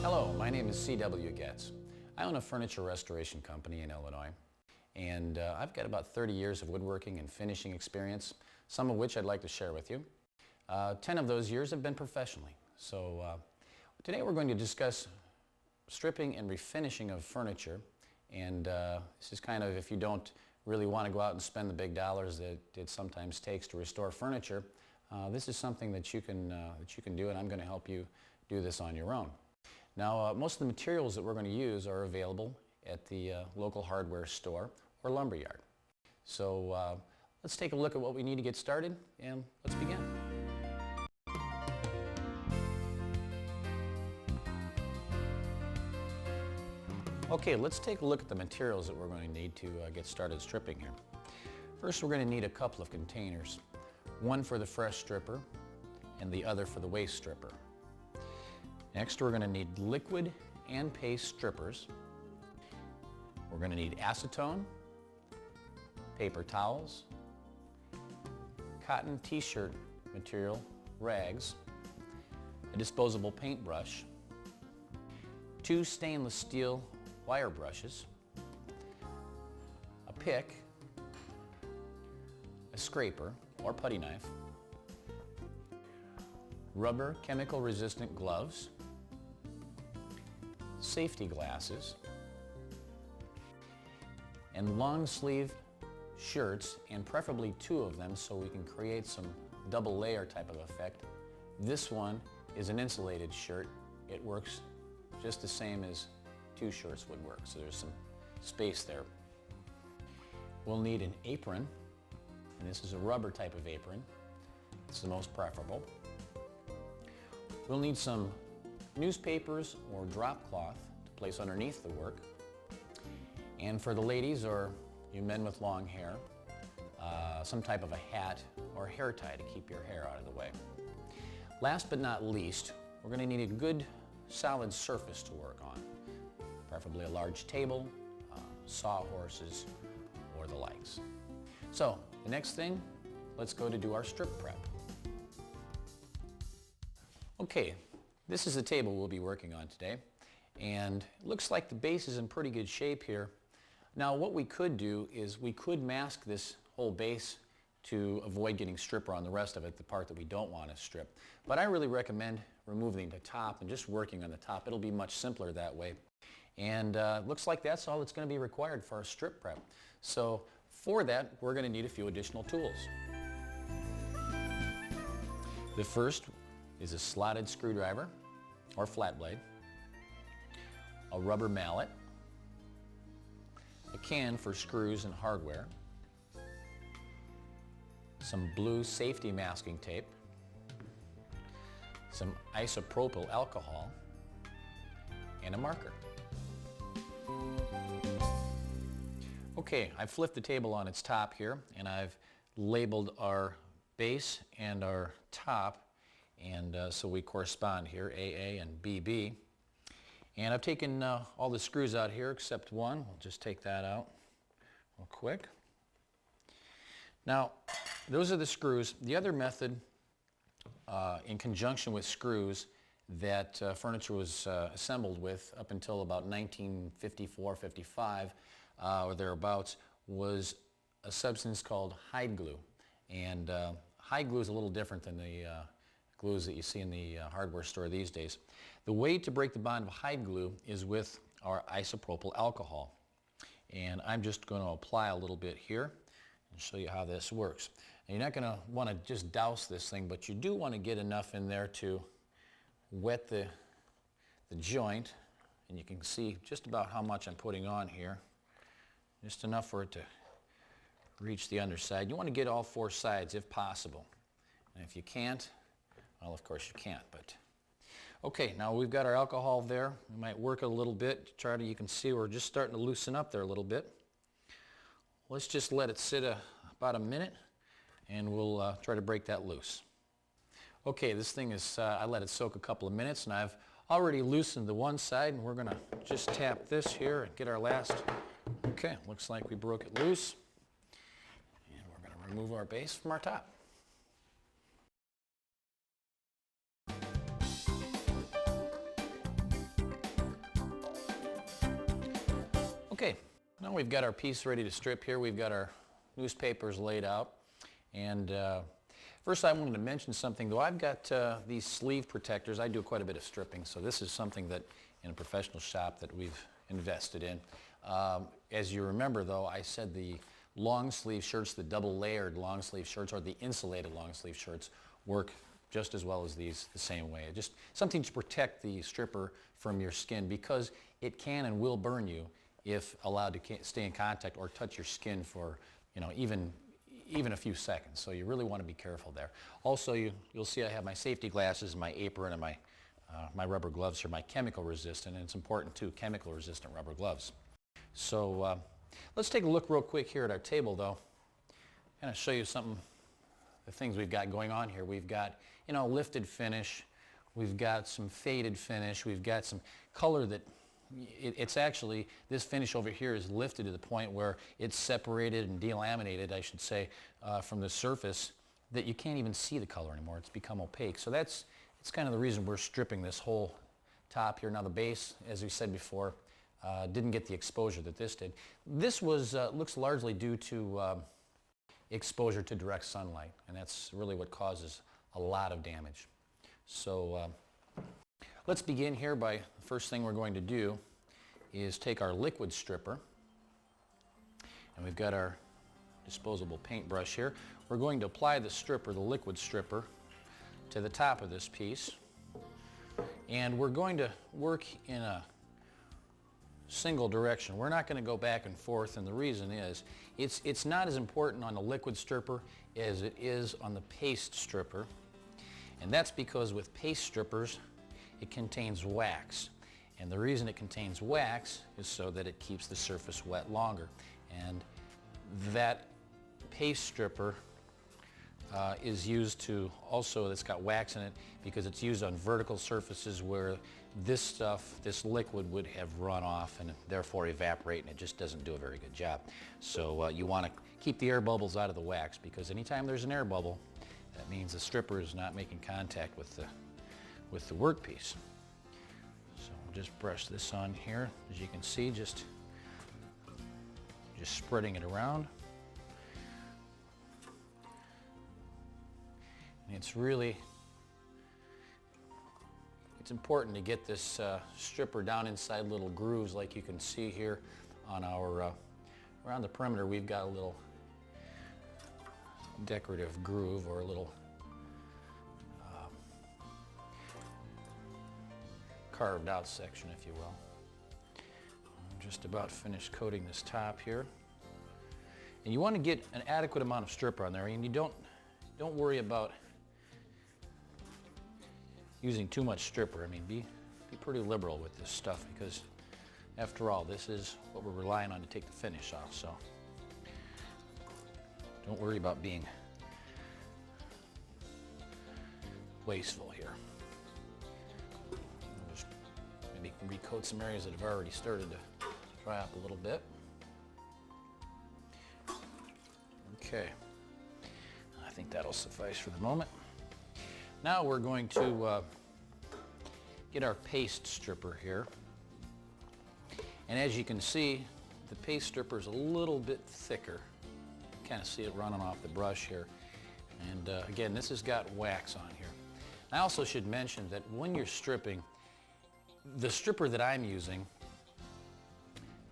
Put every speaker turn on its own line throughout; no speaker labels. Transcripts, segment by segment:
Hello, my name is CW Goetz. I own a furniture restoration company in Illinois, and I've got about 30 years of woodworking and finishing experience, some of which I'd like to share with you. 10 of those years have been professionally. So today we're going to discuss stripping and refinishing of furniture, and this is kind of, if you don't really want to go out and spend the big dollars that it sometimes takes to restore furniture, this is something that you can do, and I'm going to help you do this on your own. Now, most of the materials that we're going to use are available at the local hardware store or lumberyard. So let's take a look at what we need to get started, and let's begin. Okay, let's take a look at the materials that we're going to need to get started stripping here. First, we're going to need a couple of containers, one for the fresh stripper and the other for the waste stripper. Next, we're going to need liquid and paste strippers. We're going to need acetone, paper towels, cotton t-shirt material, rags, a disposable paintbrush, 2 stainless steel wire brushes, a pick, a scraper or putty knife, rubber chemical resistant gloves, safety glasses, and long sleeve shirts, and preferably 2 of them so we can create some double layer type of effect. This one is an insulated shirt. It works just the same as 2 shirts would work, so there's some space there. We'll need an apron, and this is a rubber type of apron. It's the most preferable. We'll need some newspapers or drop cloth to place underneath the work. And for the ladies or you men with long hair, some type of a hat or hair tie to keep your hair out of the way. Last but not least, we're going to need a good solid surface to work on. Preferably a large table, sawhorses, or the likes. So, the next thing, let's go to do our strip prep. Okay, this is the table we'll be working on today, and it looks like the base is in pretty good shape here. Now, what we could do is we could mask this whole base to avoid getting stripper on the rest of it, the part that we don't want to strip. But I really recommend removing the top and just working on the top. It'll be much simpler that way. And looks like that's all that's going to be required for our strip prep. So for that, we're going to need a few additional tools. The first is a slotted screwdriver or flat blade, a rubber mallet, a can for screws and hardware, some blue safety masking tape, some isopropyl alcohol, and a marker. Okay, I've flipped the table on its top here, and I've labeled our base and our top, and so we correspond here, AA and BB. And I've taken all the screws out here except one. We'll just take that out real quick. Now, those are the screws. The other method, in conjunction with screws, that furniture was assembled with up until about 1954-55 or thereabouts, was a substance called hide glue. And hide glue is a little different than the glues that you see in the hardware store these days. The way to break the bond of hide glue is with our isopropyl alcohol. And I'm just going to apply a little bit here and show you how this works. And you're not going to want to just douse this thing, but you do want to get enough in there to wet the joint, and you can see just about how much I'm putting on here. Just enough for it to reach the underside. You want to get all 4 sides if possible. And if you can't, well, of course you can't, but okay, now we've got our alcohol there. We might work a little bit to try to, you can see we're just starting to loosen up there a little bit. Let's just let it sit about a minute, and we'll try to break that loose. Okay, this thing is, I let it soak a couple of minutes, and I've already loosened the one side, and we're going to just tap this here and get our last. Okay, looks like we broke it loose. And we're going to remove our base from our top. Now we've got our piece ready to strip here. We've got our newspapers laid out. And first I wanted to mention something, though. I've got these sleeve protectors. I do quite a bit of stripping, so this is something that in a professional shop that we've invested in. As you remember, though, I said the long sleeve shirts, the double layered long sleeve shirts, or the insulated long sleeve shirts work just as well as these the same way. Just something to protect the stripper from your skin, because it can and will burn you if allowed to stay in contact or touch your skin for, you know, even a few seconds. So you really want to be careful there. Also, you'll see I have my safety glasses, my apron, and my rubber gloves are my chemical resistant, and it's important too, chemical resistant rubber gloves. So let's take a look real quick here at our table, though, and I'll show you something, the things we've got going on here. We've got, you know, lifted finish, we've got some faded finish, we've got some color that it's actually, this finish over here is lifted to the point where it's separated and delaminated, I should say, from the surface, that you can't even see the color anymore. It's become opaque. So it's kind of the reason we're stripping this whole top here. Now the base, as we said before, didn't get the exposure that this did. This was looks largely due to exposure to direct sunlight, and that's really what causes a lot of damage. So let's begin here by, the first thing we're going to do is take our liquid stripper, and we've got our disposable paintbrush here. We're going to apply the stripper, the liquid stripper, to the top of this piece, and we're going to work in a single direction. We're not going to go back and forth, and the reason is it's not as important on the liquid stripper as it is on the paste stripper, and that's because with paste strippers it contains wax, and the reason it contains wax is so that it keeps the surface wet longer. And that paste stripper is used to also, it's got wax in it because it's used on vertical surfaces where this stuff, this liquid, would have run off and therefore evaporate, and it just doesn't do a very good job. So you want to keep the air bubbles out of the wax, because anytime there's an air bubble, that means the stripper is not making contact with the workpiece. So we'll just brush this on here. As you can see, just spreading it around. And it's important to get this stripper down inside little grooves, like you can see here on our, around the perimeter. We've got a little decorative groove, or a little carved out section, if you will. I'm just about finished coating this top here. And you want to get an adequate amount of stripper on there, and you don't worry about using too much stripper. I mean, be pretty liberal with this stuff, because after all, this is what we're relying on to take the finish off. So don't worry about being wasteful here. We'll just maybe recoat some areas that have already started to dry up a little bit. Okay, I think that'll suffice for the moment. Now we're going to get our paste stripper here, and as you can see, the paste stripper is a little bit thicker. You kind of see it running off the brush here, and again, this has got wax on here. I also should mention that when you're stripping, the stripper that I'm using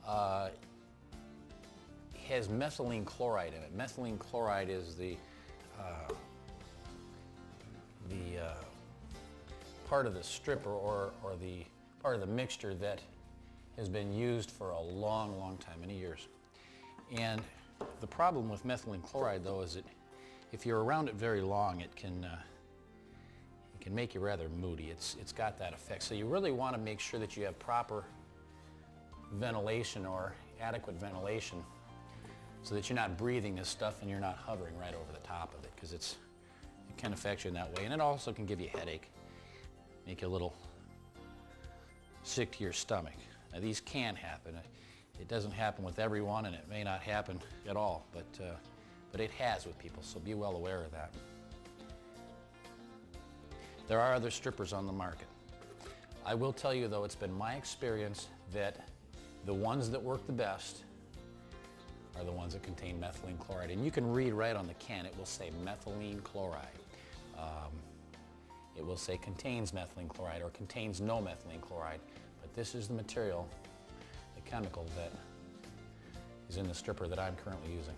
has methylene chloride in it. Methylene chloride is the part of the stripper, or the part of the mixture that has been used for a long, long time, many years. And the problem with methylene chloride, though, is that if you're around it very long, it can make you rather moody. It's got that effect. So you really want to make sure that you have proper ventilation, or adequate ventilation, so that you're not breathing this stuff and you're not hovering right over the top of it, because it can affect you in that way. And it also can give you a headache, make you a little sick to your stomach. Now, these can happen. It doesn't happen with everyone, and it may not happen at all, but it has with people, so be well aware of that. There are other strippers on the market. I will tell you, though, it's been my experience that the ones that work the best are the ones that contain methylene chloride. And you can read right on the can, it will say methylene chloride. It will say contains methylene chloride or contains no methylene chloride. But this is the material, the chemical that is in the stripper that I'm currently using.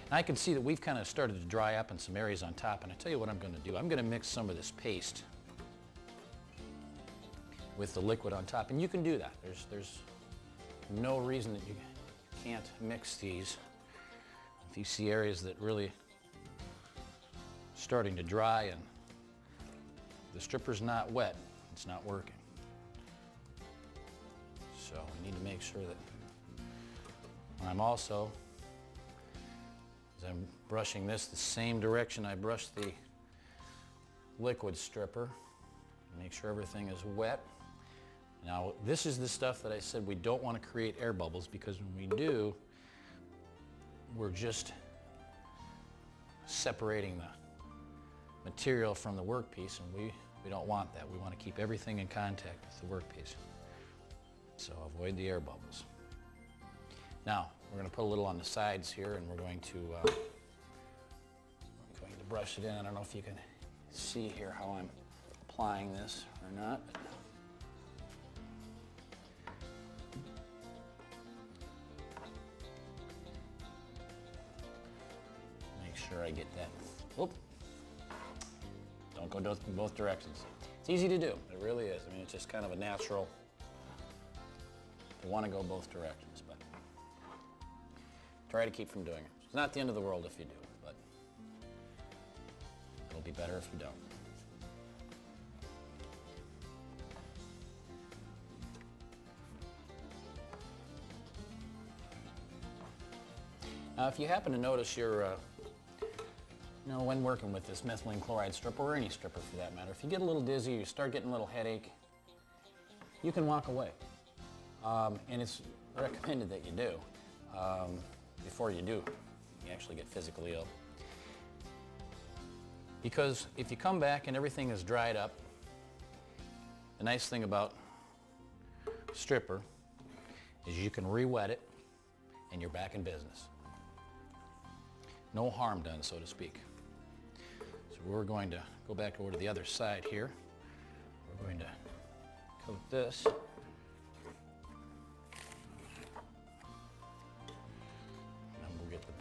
And I can see that we've kind of started to dry up in some areas on top, and I tell you what I'm going to do. I'm going to mix some of this paste with the liquid on top, and you can do that. There's no reason that you can't mix these. If you see areas that really starting to dry and the stripper's not wet, it's not working. So we need to make sure that I'm also, as I'm brushing this the same direction I brush the liquid stripper, make sure everything is wet. Now this is the stuff that I said we don't want to create air bubbles, because when we do, we're just separating the material from the workpiece, and we don't want that. We want to keep everything in contact with the workpiece. So avoid the air bubbles. Now we're going to put a little on the sides here, and we're going to brush it in. I don't know if you can see here how I'm applying this or not. Make sure I get that. Whoop. Don't go both directions. It's easy to do. It really is. I mean, it's just kind of a natural. You want to go both directions, but try to keep from doing it. It's not the end of the world if you do, but it'll be better if you don't. Now, if you happen to notice when working with this methylene chloride stripper, or any stripper for that matter, if you get a little dizzy, you start getting a little headache, you can walk away. And it's recommended that you do. Before you do, you actually get physically ill. Because if you come back and everything is dried up, the nice thing about stripper is you can re-wet it and you're back in business. No harm done, so to speak. So we're going to go back over to the other side here. We're going to coat this.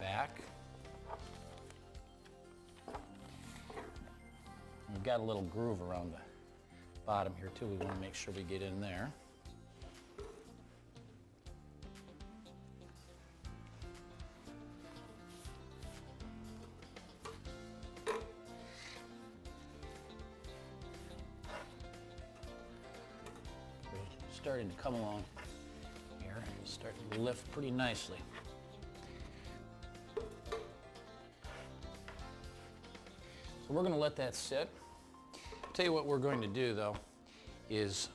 Back. We've got a little groove around the bottom here too. We want to make sure we get in there. We're starting to come along here and starting to lift pretty nicely. So we're going to let that sit. I'll tell you what we're going to do though, is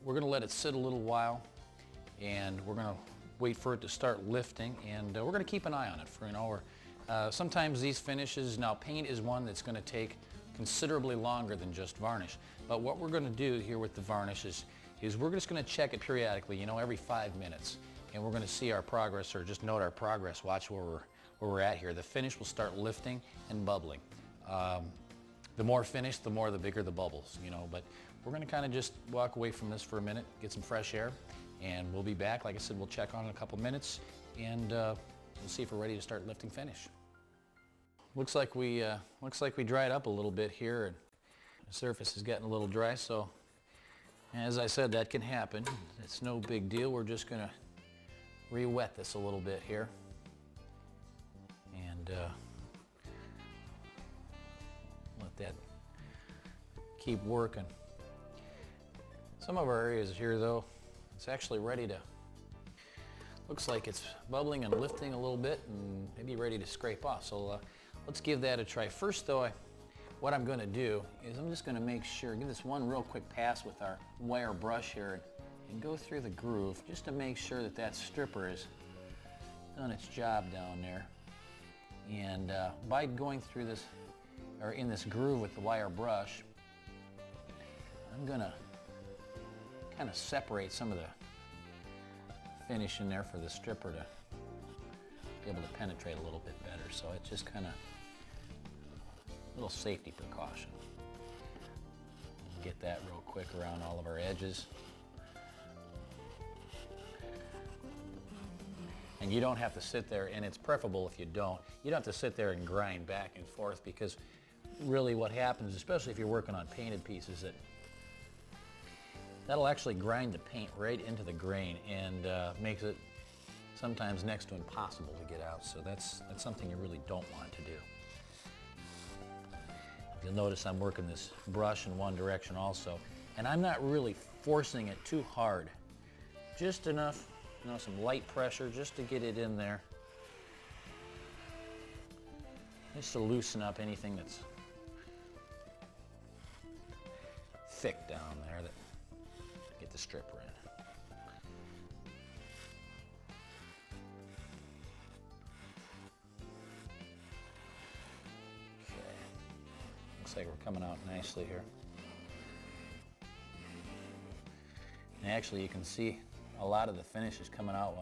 we're going to let it sit a little while, and we're going to wait for it to start lifting, and we're going to keep an eye on it for an hour. Sometimes these finishes, now paint is one that's going to take considerably longer than just varnish, but what we're going to do here with the varnish is we're just going to check it periodically, every 5 minutes, and we're going to see our progress, or just note our progress. Watch where we're at here. The finish will start lifting and bubbling. The more finished, the bigger the bubbles, but we're going to kind of just walk away from this for a minute, get some fresh air, and we'll be back. Like I said, we'll check on it in a couple minutes, and we'll see if we're ready to start lifting finish. Looks like we dried up a little bit here, and the surface is getting a little dry, so as I said, that can happen. It's no big deal. We're just going to re-wet this a little bit here, and let that keep working. Some of our areas here though, it's actually ready to, looks like it's bubbling and lifting a little bit and maybe ready to scrape off. So let's give that a try. First though, what I'm going to do is I'm just going to make sure, give this one real quick pass with our wire brush here and go through the groove just to make sure that that stripper has done its job down there. And by going through this, or in this groove with the wire brush, I'm going to kind of separate some of the finish in there for the stripper to be able to penetrate a little bit better. So it's just kind of a little safety precaution. Get that real quick around all of our edges. And you don't have to sit there, and it's preferable if you don't. You don't have to sit there and grind back and forth, because really what happens, especially if you're working on painted pieces, that'll actually grind the paint right into the grain and makes it sometimes next to impossible to get out. So that's something you really don't want to do. You'll notice I'm working this brush in one direction also, and I'm not really forcing it too hard. Just enough, some light pressure just to get it in there. Just to loosen up anything that's thick down there, that get the stripper in. Looks like we're coming out nicely here. And actually you can see a lot of the finish is coming out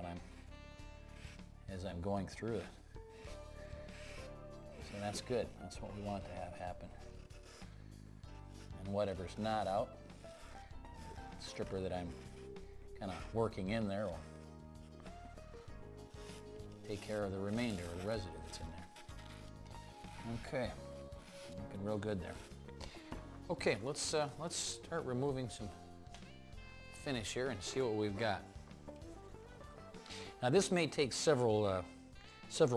as I'm going through it. So that's good. That's what we want to have happen. And whatever's not out, the stripper that I'm kind of working in there will take care of the remainder or the residue that's in there. Okay. Looking real good there. Okay, let's start removing some finish here and see what we've got. Now this may take several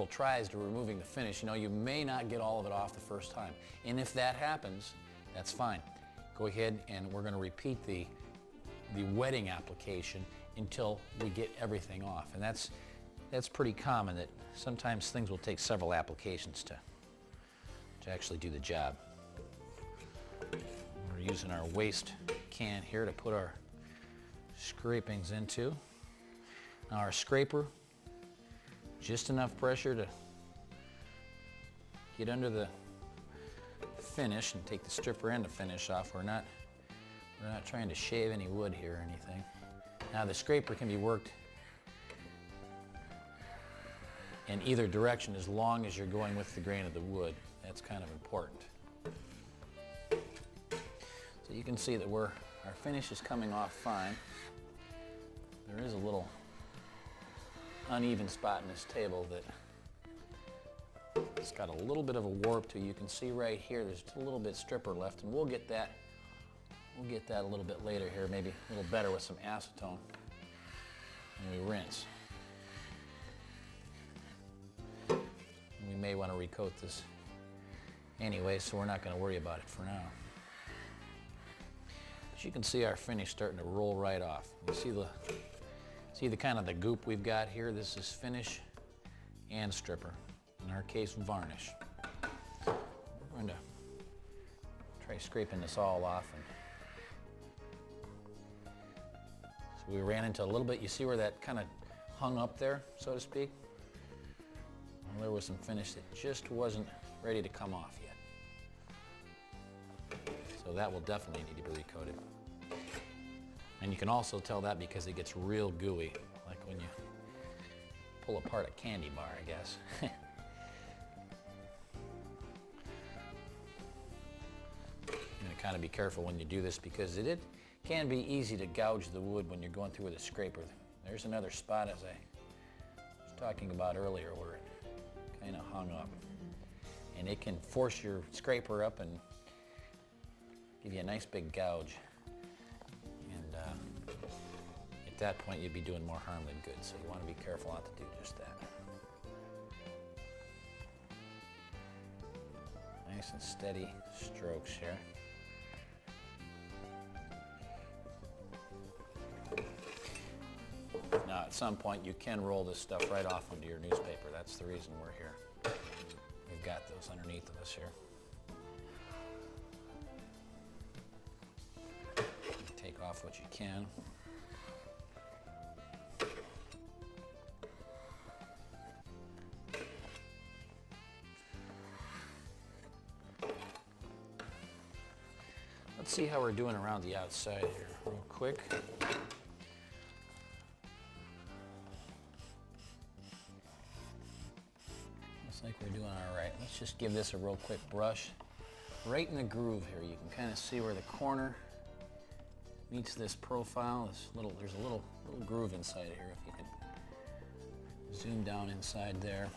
tries to removing the finish. You know, you may not get all of it off the first time, and if that happens, that's fine. Go ahead and we're going to repeat the wetting application until we get everything off, and that's pretty common, that sometimes things will take several applications to actually do the job. We're using our waste can here to put our scrapings into. Now our scraper, just enough pressure to get under the finish and take the stripper and the finish off. We're not trying to shave any wood here or anything. Now the scraper can be worked in either direction as long as you're going with the grain of the wood. That's kind of important. So you can see that our finish is coming off fine. There is a little uneven spot in this table that it's got a little bit of a warp to. You can see right here there's a little bit stripper left, and we'll get that a little bit later here, maybe a little better with some acetone when we rinse. We may want to recoat this anyway, so we're not going to worry about it for now. But you can see our finish starting to roll right off. You see the kind of the goop we've got here. This is finish and stripper. In our case, varnish. We're going to try scraping this all off. So we ran into a little bit. You see where that kind of hung up there, so to speak? Well, there was some finish that just wasn't ready to come off yet. So that will definitely need to be recoated. And you can also tell that because it gets real gooey, like when you pull apart a candy bar, I guess. You're going to kind of be careful when you do this, because it can be easy to gouge the wood when you're going through with a scraper. There's another spot, as I was talking about earlier, where it kind of hung up. And it can force your scraper up and give you a nice big gouge. And at that point, you'd be doing more harm than good. So you want to be careful not to do just that. Nice and steady strokes here. Now, at some point, you can roll this stuff right off onto your newspaper. That's the reason we're here. We've got those underneath of us here. Take off what you can. Let's see how we're doing around the outside here real quick. Let's just give this a real quick brush. Right in the groove here, you can kind of see where the corner meets this profile. There's a little groove inside here. If you could zoom down inside there.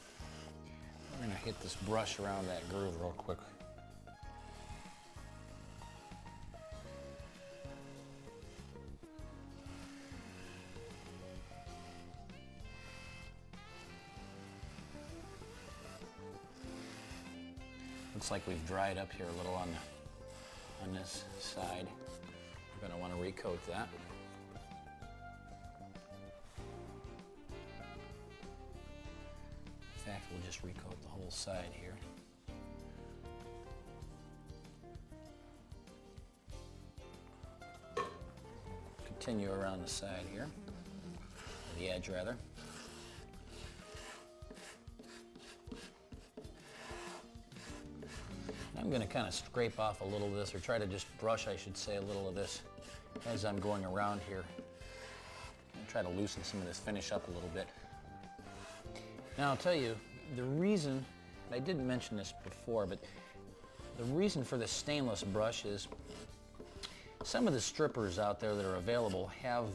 We're going to hit this brush around that groove real quick. Looks like we've dried up here a little on this side. We're going to want to recoat that. In fact, we'll just recoat the whole side here. Continue around the side here, the edge rather. I'm going to kind of scrape off a little of this, or try to just brush, I should say, a little of this as I'm going around here. I'll try to loosen some of this finish up a little bit. Now I'll tell you, the reason, I didn't mention this before, but the reason for this stainless brush is some of the strippers out there that are available have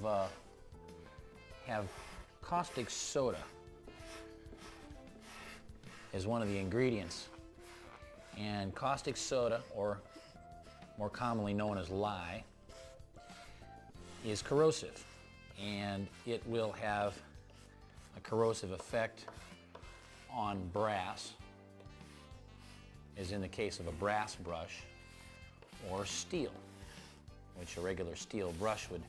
caustic soda as one of the ingredients. And caustic soda, or more commonly known as lye, is corrosive, and it will have a corrosive effect on brass, as in the case of a brass brush, or steel, which a regular steel brush would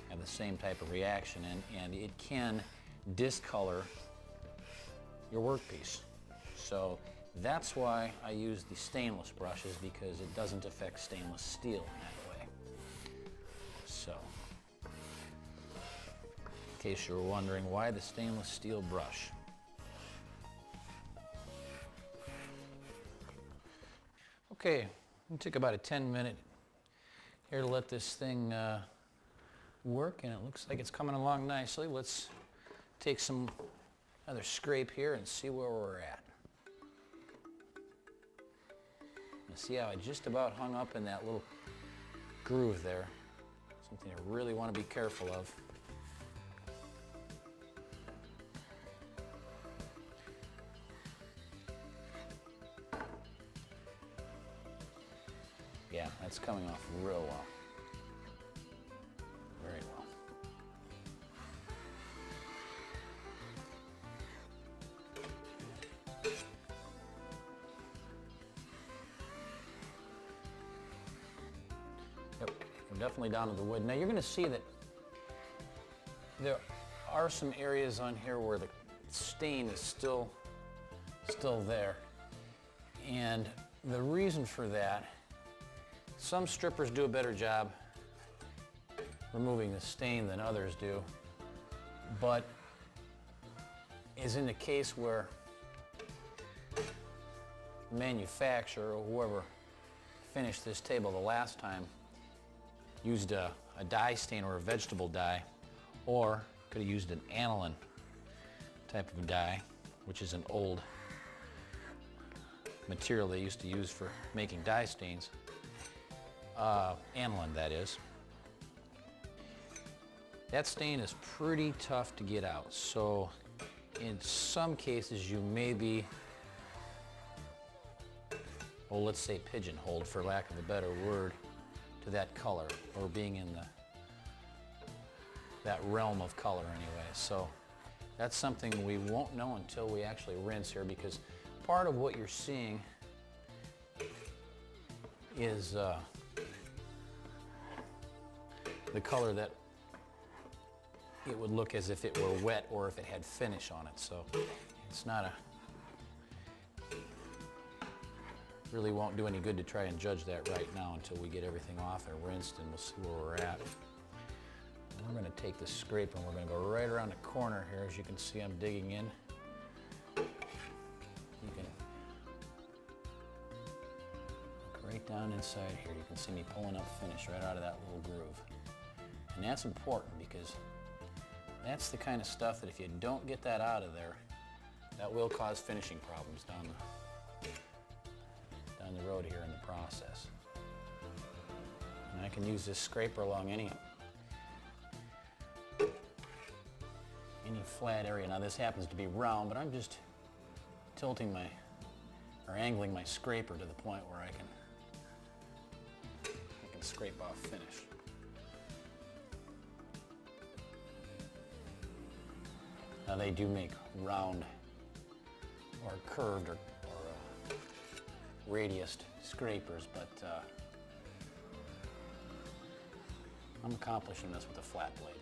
have the same type of reaction, and it can discolor your workpiece. So that's why I use the stainless brushes, because it doesn't affect stainless steel in that way. So, in case you're wondering, why the stainless steel brush? Okay, it took about a 10-minute here to let this thing work, and it looks like it's coming along nicely. Let's take another scrape here and see where we're at. See how I just about hung up in that little groove there. Something I really want to be careful of. Yeah, that's coming off real well. Very well. Yep, we're definitely down to the wood. Now you're going to see that there are some areas on here where the stain is still there. And the reason for that, some strippers do a better job removing the stain than others do. But as in the case where the manufacturer or whoever finished this table the last time used a dye stain or a vegetable dye, or could have used an aniline type of dye, which is an old material they used to use for making dye stains. Aniline, that is. That stain is pretty tough to get out. So in some cases you may be, well, let's say pigeonholed, for lack of a better word, to that color, or being in that realm of color anyway. So that's something we won't know until we actually rinse here, because part of what you're seeing is the color that it would look as if it were wet or if it had finish on it. So it's not really won't do any good to try and judge that right now until we get everything off and rinsed, and we'll see where we're at. And we're going to take this scrape and we're going to go right around the corner here. As you can see, I'm digging in. You can look right down inside here. You can see me pulling up finish right out of that little groove. And that's important, because that's the kind of stuff that if you don't get that out of there, that will cause finishing problems down the road here in the process. And I can use this scraper along any flat area. Now this happens to be round, but I'm just tilting or angling my scraper to the point where I can scrape off finish. Now they do make round or curved or radiused scrapers, but I'm accomplishing this with a flat blade.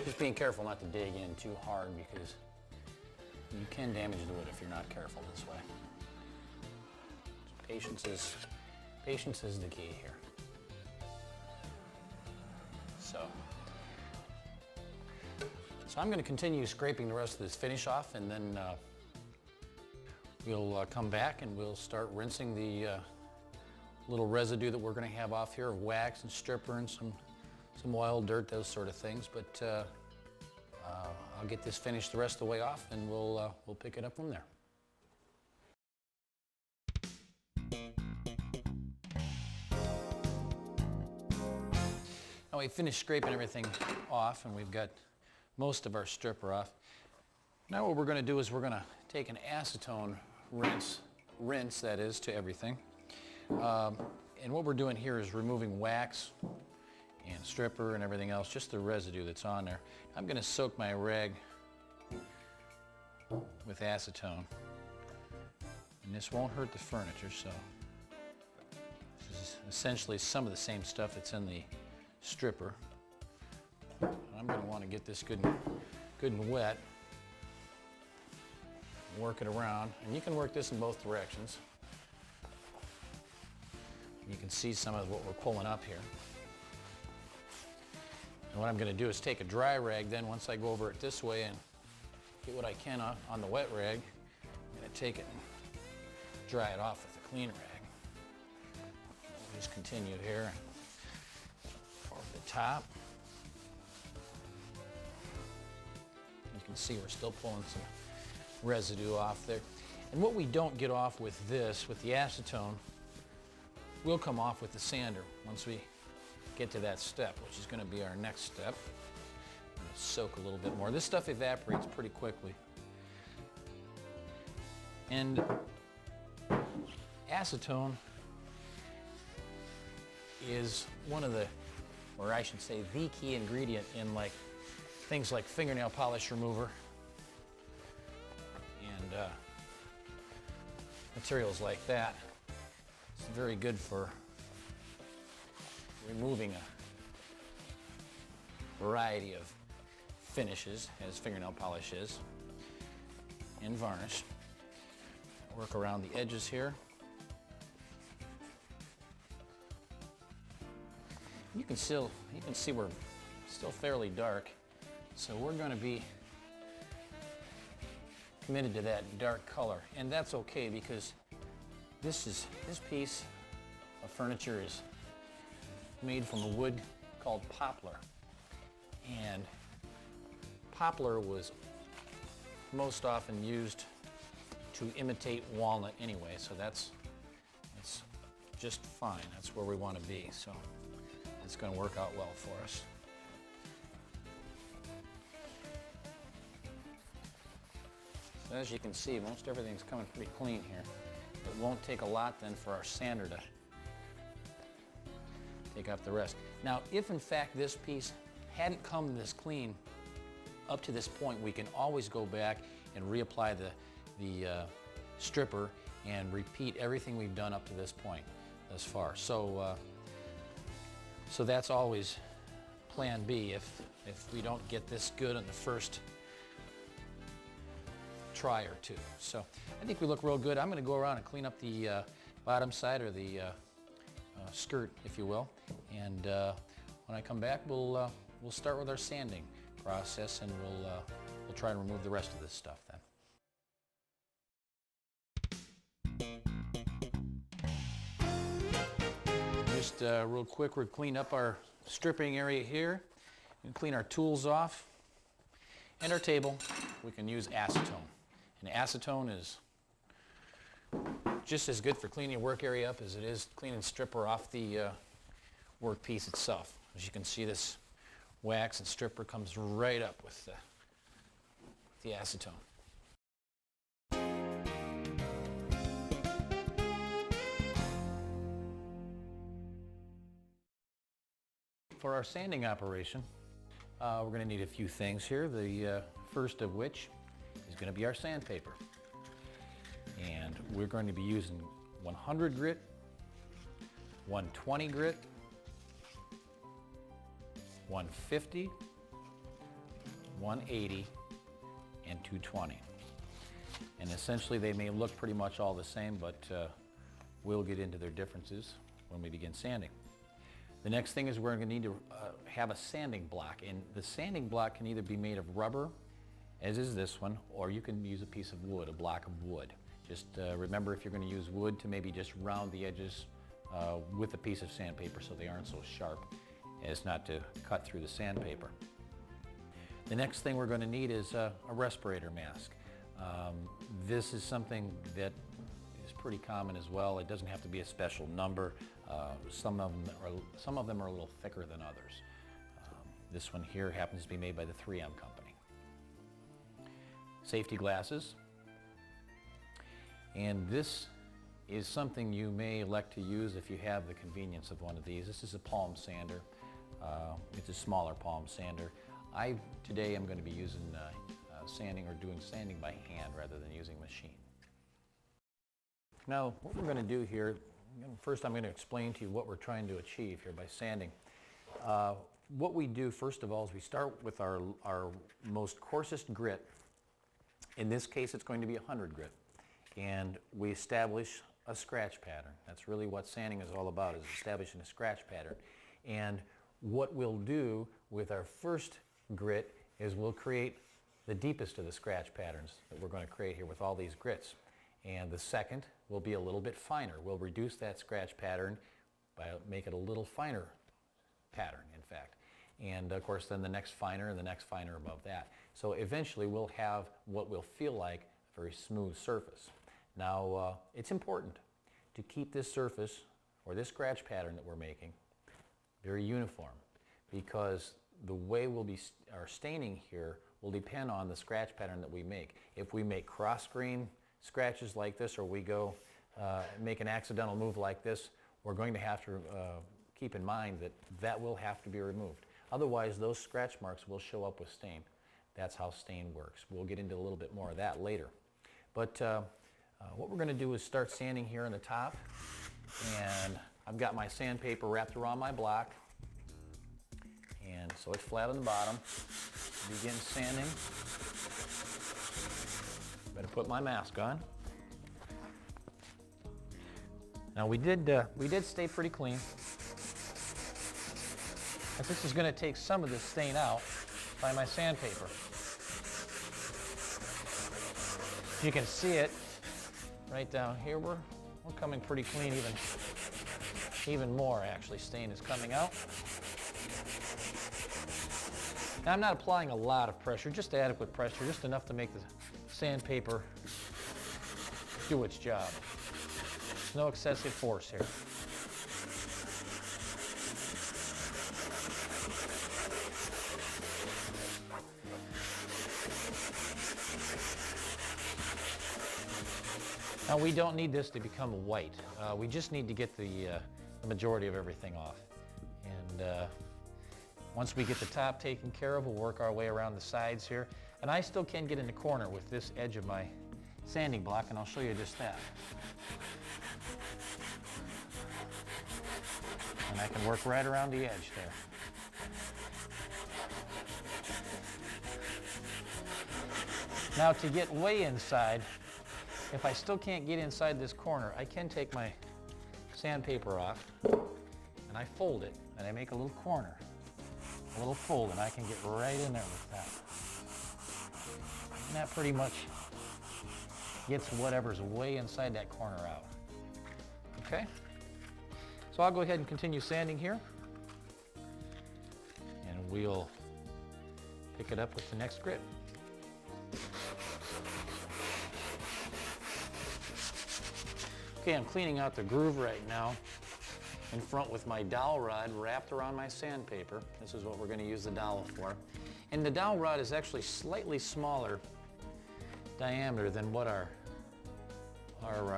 Just being careful not to dig in too hard because you can damage the wood if you're not careful this way. Patience is the key here. So I'm going to continue scraping the rest of this finish off, and then we'll come back and we'll start rinsing the little residue that we're going to have off here of wax and stripper and some oil, dirt, those sort of things. But I'll get this finished the rest of the way off, and we'll pick it up from there. Now we finished scraping everything off, and we've got most of our stripper off. Now what we're going to do is we're going to take an acetone rinse that is, to everything. And what we're doing here is removing wax and stripper and everything else, just the residue that's on there. I'm going to soak my rag with acetone, and this won't hurt the furniture. So this is essentially some of the same stuff that's in the stripper. I'm going to want to get this good and wet, work it around, and you can work this in both directions. You can see some of what we're pulling up here. And what I'm going to do is take a dry rag, then once I go over it this way and get what I can on the wet rag, I'm going to take it and dry it off with a clean rag. We'll just continue here over the top. You can see we're still pulling some residue off there. And what we don't get off with this, with the acetone, will come off with the sander once we get to that step, which is going to be our next step. I'm going to soak a little bit more. This stuff evaporates pretty quickly. And acetone is one of the, or I should say the key ingredient in things like fingernail polish remover and materials like that. It's very good for removing a variety of finishes, as fingernail polish is, and varnish. Work around the edges here. You can see we're still fairly dark, so we're going to be committed to that dark color, and that's okay because this piece of furniture is made from a wood called poplar, and poplar was most often used to imitate walnut anyway, so that's just fine. That's where we want to be, so it's going to work out well for us. So as you can see, most everything's coming pretty clean here. It won't take a lot then for our sander to take off the rest. Now, if in fact this piece hadn't come this clean up to this point, we can always go back and reapply the stripper and repeat everything we've done up to this point thus far. So that's always plan B if we don't get this good on the first try or two. So I think we look real good. I'm going to go around and clean up the bottom side, or the skirt, if you will, and when I come back, we'll start with our sanding process, and we'll try and remove the rest of this stuff then. Just real quick, we're cleaning up our stripping area here and clean our tools off, and our table. We can use acetone, and acetone is just as good for cleaning your work area up as it is cleaning stripper off the workpiece itself. As you can see, this wax and stripper comes right up with the acetone. For our sanding operation, we're going to need a few things here. The first of which is going to be our sandpaper. And we're going to be using 100 grit, 120 grit, 150, 180, and 220. And essentially they may look pretty much all the same, but we'll get into their differences when we begin sanding. The next thing is we're going to need to have a sanding block, and the sanding block can either be made of rubber, as is this one, or you can use a piece of wood, a block of wood. Just remember, if you're going to use wood, to maybe just round the edges with a piece of sandpaper so they aren't so sharp as not to cut through the sandpaper. The next thing we're going to need is a respirator mask. This is something that is pretty common as well. It doesn't have to be a special number. Some of them are a little thicker than others. This one here happens to be made by the 3M company. Safety glasses. And this is something you may elect to use if you have the convenience of one of these. This is a palm sander. It's a smaller palm sander. Today I'm going to be using sanding or doing sanding by hand rather than using machine. Now what we're going to do here, first I'm going to explain to you what we're trying to achieve here by sanding. What we do first of all is we start with our most coarsest grit. In this case it's going to be 100 grit. And we establish a scratch pattern. That's really what sanding is all about, is establishing a scratch pattern. And what we'll do with our first grit is we'll create the deepest of the scratch patterns that we're going to create here with all these grits. And the second will be a little bit finer. We'll reduce that scratch pattern by make it a little finer pattern, in fact. And of course then the next finer and the next finer above that. So eventually we'll have what will feel like a very smooth surface. Now it's important to keep this surface or this scratch pattern that we're making very uniform, because the way we'll be staining here will depend on the scratch pattern that we make. If we make cross grain scratches like this, or we go make an accidental move like this, we're going to have to keep in mind that that will have to be removed. Otherwise those scratch marks will show up with stain. That's how stain works. We'll get into a little bit more of that later. But what we're going to do is start sanding here on the top, and I've got my sandpaper wrapped around my block, and so it's flat on the bottom. Begin sanding. Better put my mask on. Now we did stay pretty clean. As this is going to take some of this stain out by my sandpaper. You can see it right down here. We're coming pretty clean, even more actually. Stain is coming out. Now I'm not applying a lot of pressure, just adequate pressure, just enough to make the sandpaper do its job. No excessive force here. Now we don't need this to become white. We just need to get the majority of everything off. And once we get the top taken care of, we'll work our way around the sides here. And I still can get in the corner with this edge of my sanding block, and I'll show you just that. And I can work right around the edge there. Now to get way inside, if I still can't get inside this corner, I can take my sandpaper off and I fold it, and I make a little corner, a little fold, and I can get right in there with that. And that pretty much gets whatever's way inside that corner out. Okay? So I'll go ahead and continue sanding here, and we'll pick it up with the next grit. Okay, I'm cleaning out the groove right now in front with my dowel rod wrapped around my sandpaper. This is what we're going to use the dowel for. And the dowel rod is actually slightly smaller diameter than what our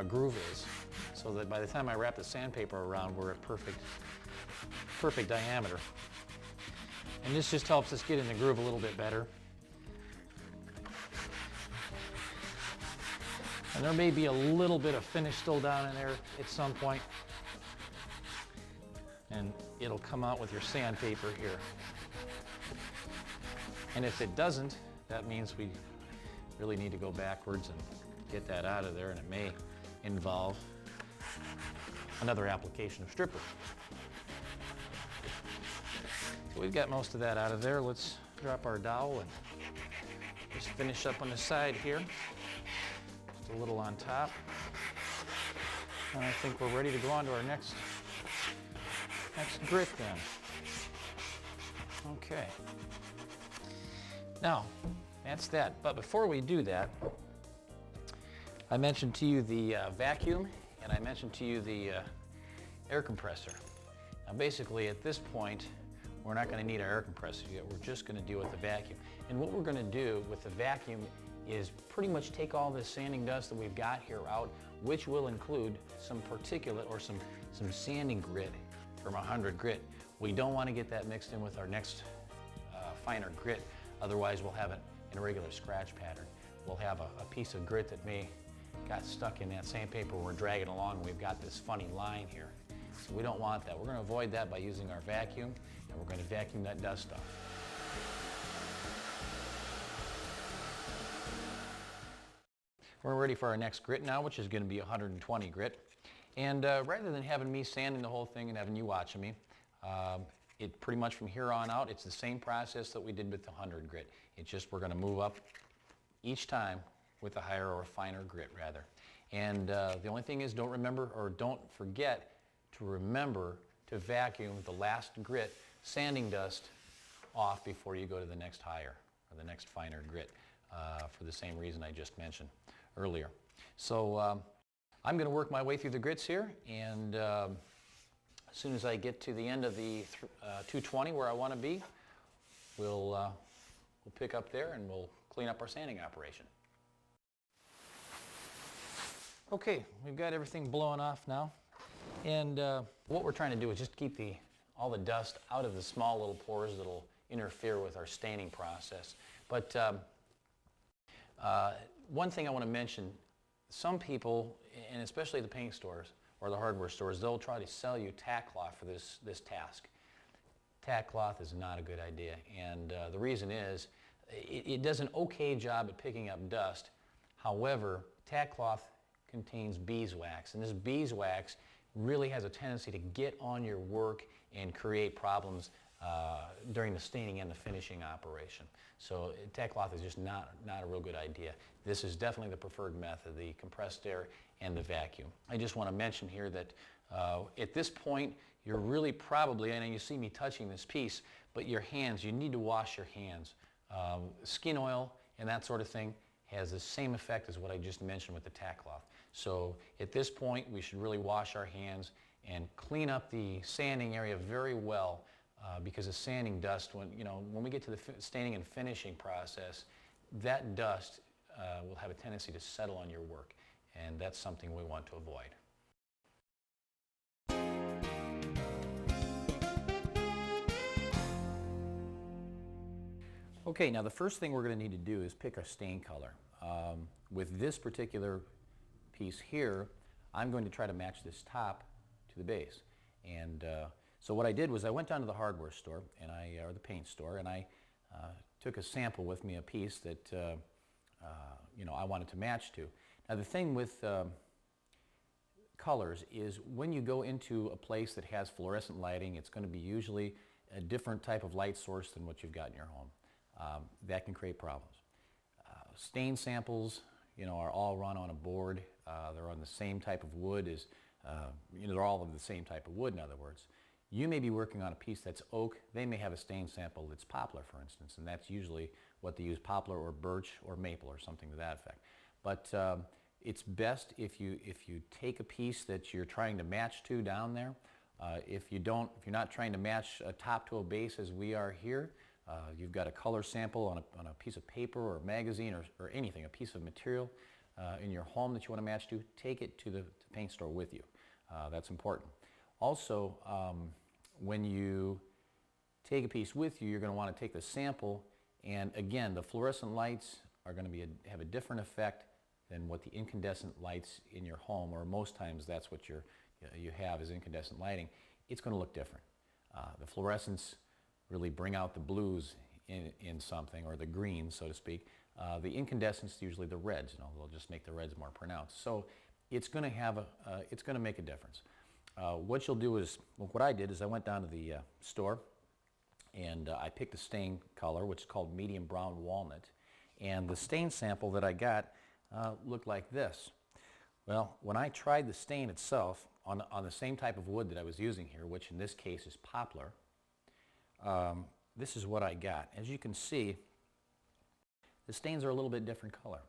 groove is, so that by the time I wrap the sandpaper around, we're at perfect diameter. And this just helps us get in the groove a little bit better. And there may be a little bit of finish still down in there at some point. And it'll come out with your sandpaper here. And if it doesn't, that means we really need to go backwards and get that out of there, and it may involve another application of stripper. So we've got most of that out of there. Let's drop our dowel and just finish up on the side here. Just a little on top. And I think we're ready to go on to our next grit then. Okay. Now, that's that. But before we do that, I mentioned to you the vacuum, and I mentioned to you the air compressor. Now basically at this point, we're not going to need our air compressor yet. We're just going to deal with the vacuum. And what we're going to do with the vacuum is pretty much take all this sanding dust that we've got here out, which will include some particulate or some sanding grit from 100 grit. We don't want to get that mixed in with our next finer grit. Otherwise, we'll have an irregular scratch pattern. We'll have a piece of grit that may got stuck in that sandpaper. We're dragging along, and we've got this funny line here. So we don't want that. We're going to avoid that by using our vacuum, and we're going to vacuum that dust off. We're ready for our next grit now, which is going to be 120 grit. And rather than having me sanding the whole thing and having you watching me, it pretty much from here on out, it's the same process that we did with the 100 grit. It's just we're going to move up each time with a higher or finer grit rather. And the only thing is, don't forget to remember to vacuum the last grit sanding dust off before you go to the next higher or the next finer grit for the same reason I just mentioned earlier. So I'm going to work my way through the grits here, and as soon as I get to the end of the 220 where I want to be, we'll pick up there and we'll clean up our sanding operation. Okay, we've got everything blowing off now, and what we're trying to do is just keep all the dust out of the small little pores that'll interfere with our staining process. But one thing I want to mention, some people, and especially the paint stores or the hardware stores, they'll try to sell you tack cloth for this task. Tack cloth is not a good idea, and the reason is it does an okay job at picking up dust. However, tack cloth contains beeswax, and this beeswax really has a tendency to get on your work and create problems during the staining and the finishing operation. So tack cloth is just not a real good idea. This is definitely the preferred method, the compressed air and the vacuum. I just want to mention here that at this point, you're really probably, and you see me touching this piece, but your hands, you need to wash your hands. Skin oil and that sort of thing has the same effect as what I just mentioned with the tack cloth. So at this point, we should really wash our hands and clean up the sanding area very well, because the sanding dust, when we get to the staining and finishing process, that dust will have a tendency to settle on your work, and that's something we want to avoid. Okay, now the first thing we're going to need to do is pick our stain color. With this particular piece here, I'm going to try to match this top to the base. And so what I did was I went down to the hardware store, or the paint store, and I took a sample with me, a piece that I wanted to match to. Now the thing with colors is when you go into a place that has fluorescent lighting, it's going to be usually a different type of light source than what you've got in your home. That can create problems. Stain samples, are all run on a board. They're on the same type of wood as, they're all of the same type of wood, in other words. You may be working on a piece that's oak. They may have a stain sample that's poplar, for instance, and that's usually what they use, poplar or birch or maple or something to that effect. But It's best if you take a piece that you're trying to match to down there. If you're not trying to match a top to a base as we are here, you've got a color sample on a piece of paper or a magazine or anything, a piece of material in your home that you want to match to, take it to the paint store with you. That's important. Also, when you take a piece with you, you're going to want to take the sample, and again, the fluorescent lights are going to have a different effect than what the incandescent lights in your home, or most times that's what you have is incandescent lighting. It's going to look different. The fluorescents really bring out the blues in something, or the greens, so to speak. The incandescents, usually the reds, they'll just make the reds more pronounced. So it's going to make a difference. What you'll do is, what I did is I went down to the store and I picked a stain color, which is called medium brown walnut. And the stain sample that I got looked like this. Well, when I tried the stain itself on the same type of wood that I was using here, which in this case is poplar, this is what I got. As you can see, the stains are a little bit different color.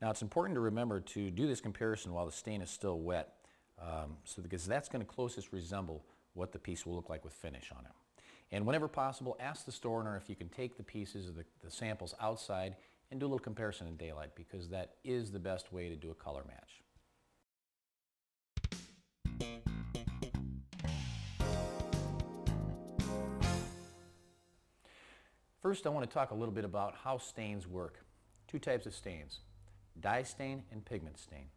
Now it's important to remember to do this comparison while the stain is still wet, because that's going to closest resemble what the piece will look like with finish on it. And whenever possible, ask the store owner if you can take the pieces of the samples outside and do a little comparison in daylight, because that is the best way to do a color match. First, I want to talk a little bit about how stains work. Two types of stains, dye stain and pigment stain.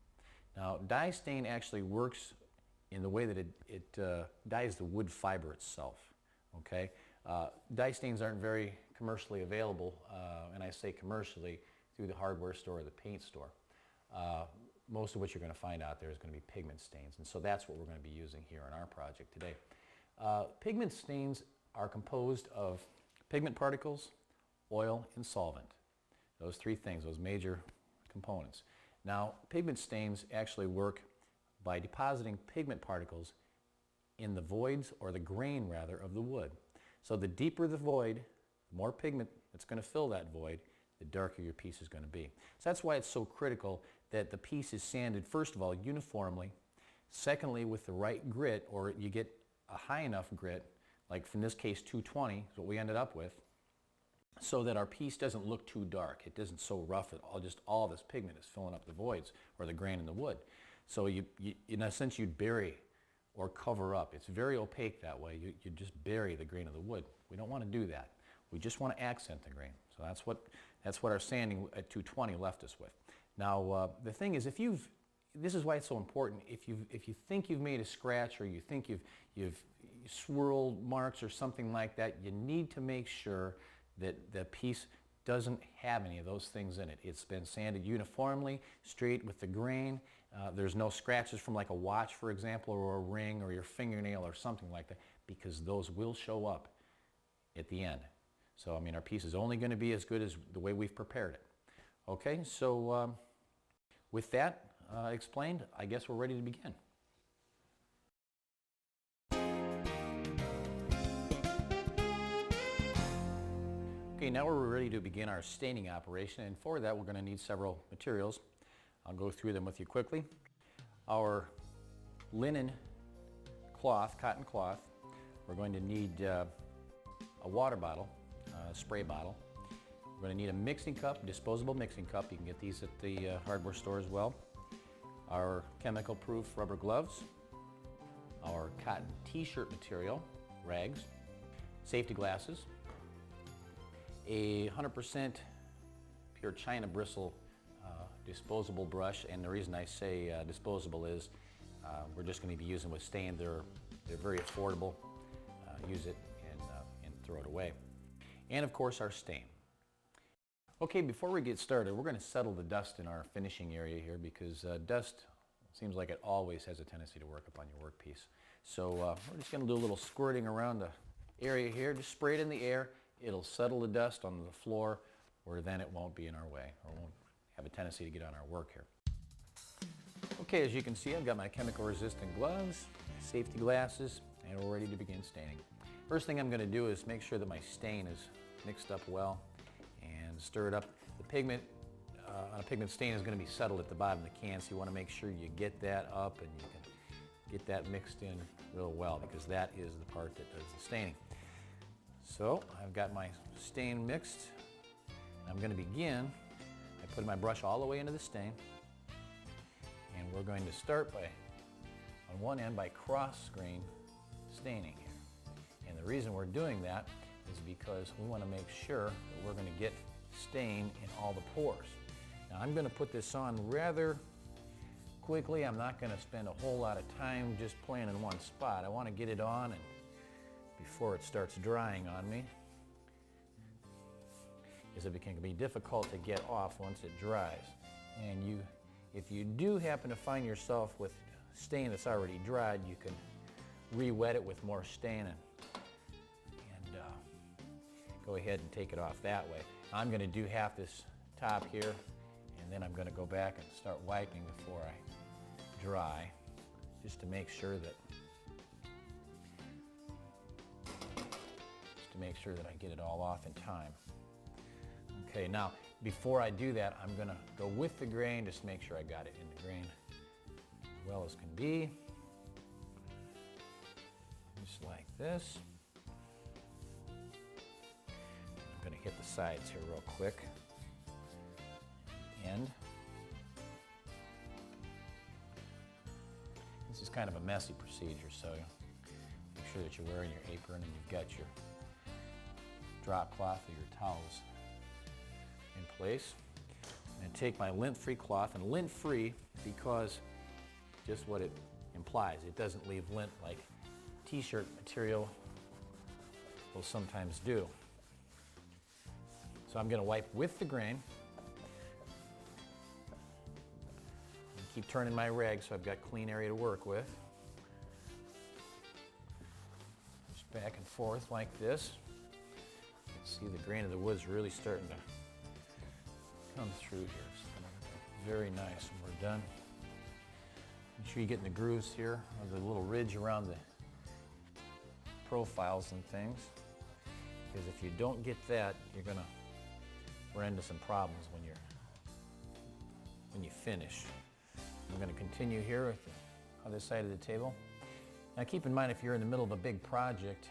Now, dye stain actually works in the way that it dyes the wood fiber itself. Okay? Dye stains aren't very commercially available, and I say commercially, through the hardware store or the paint store. Most of what you're going to find out there is going to be pigment stains, and so that's what we're going to be using here in our project today. Pigment stains are composed of pigment particles, oil, and solvent. Those three things, those major components. Now, pigment stains actually work by depositing pigment particles in the voids, or the grain rather, of the wood. So the deeper the void, the more pigment that's going to fill that void, the darker your piece is going to be. So that's why it's so critical that the piece is sanded, first of all, uniformly. Secondly, with the right grit, or you get a high enough grit, like in this case 220 is what we ended up with, so that our piece doesn't look too dark. It isn't so rough that all this pigment is filling up the voids or the grain in the wood. So you in a sense, you'd bury or cover up. It's very opaque that way. You just bury the grain of the wood. We don't want to do that. We just want to accent the grain. So that's what our sanding at 220 left us with. Now the thing is, this is why it's so important. If you think you've made a scratch, or you think you've swirled marks or something like that, you need to make sure that the piece doesn't have any of those things in it. It's been sanded uniformly, straight with the grain. There's no scratches from like a watch, for example, or a ring, or your fingernail, or something like that, because those will show up at the end. So, I mean, our piece is only going to be as good as the way we've prepared it. Okay, so with that explained, I guess we're ready to begin. Okay, now we're ready to begin our staining operation, and for that we're going to need several materials. I'll go through them with you quickly. Our linen cloth, cotton cloth. We're going to need a water bottle, a spray bottle. We're going to need a mixing cup, disposable mixing cup. You can get these at the hardware store as well. Our chemical-proof rubber gloves. Our cotton t-shirt material, rags. Safety glasses. A 100% pure China bristle disposable brush, and the reason I say disposable is we're just going to be using with stain. They're very affordable. Use it and throw it away. And of course our stain. Okay, before we get started, we're going to settle the dust in our finishing area here, because dust seems like it always has a tendency to work up on your workpiece. So we're just going to do a little squirting around the area here. Just spray it in the air. It'll settle the dust on the floor, where then it won't be in our way, or won't have a tendency to get on our work here. Okay, as you can see, I've got my chemical resistant gloves, safety glasses, and we're ready to begin staining. First thing I'm going to do is make sure that my stain is mixed up well and stir it up. The pigment on a pigment stain is going to be settled at the bottom of the can, so you want to make sure you get that up and you can get that mixed in real well, because that is the part that does the staining. So I've got my stain mixed. I'm going to begin by putting my brush all the way into the stain, and we're going to start by, on one end, by cross grain staining here. And the reason we're doing that is because we want to make sure that we're going to get stain in all the pores. Now I'm going to put this on rather quickly. I'm not going to spend a whole lot of time just playing in one spot. I want to get it on and before it starts drying on me, because it can be difficult to get off once it dries. And if you do happen to find yourself with stain that's already dried, you can re-wet it with more stain and go ahead and take it off that way. I'm going to do half this top here, and then I'm going to go back and start wiping before I dry, just to make sure that I get it all off in time. Okay, now before I do that, I'm going to go with the grain, just to make sure I got it in the grain as well as can be. Just like this. I'm going to hit the sides here real quick. And this is kind of a messy procedure, so make sure that you're wearing your apron and you've got your drop cloth or your towels in place. And take my lint-free cloth, and lint-free because just what it implies. It doesn't leave lint like t-shirt material will sometimes do. So I'm going to wipe with the grain. And keep turning my rag so I've got clean area to work with. Just back and forth like this. You can see the grain of the wood's really starting to come through here. So very nice when we're done. Make sure you get in the grooves here, or the little ridge around the profiles and things. Because if you don't get that, you're going to run into some problems when you finish. I'm going to continue here with the other side of the table. Now keep in mind, if you're in the middle of a big project,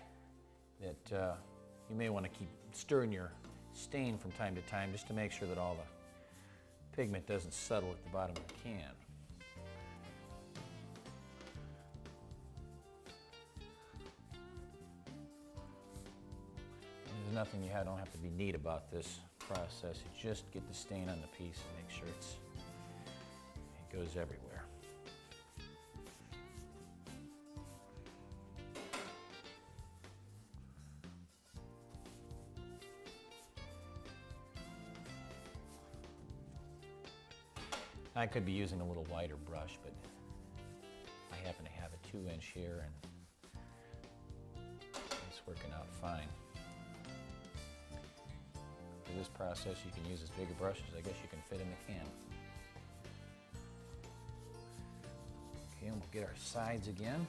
that you may want to keep stirring your stain from time to time, just to make sure that all the pigment doesn't settle at the bottom of the can. There's nothing you don't have to be neat about this process. You just get the stain on the piece and make sure it goes everywhere. I could be using a little wider brush, but I happen to have a 2-inch here, and it's working out fine. For this process, you can use as big a brush as I guess you can fit in the can. Okay, and we'll get our sides again.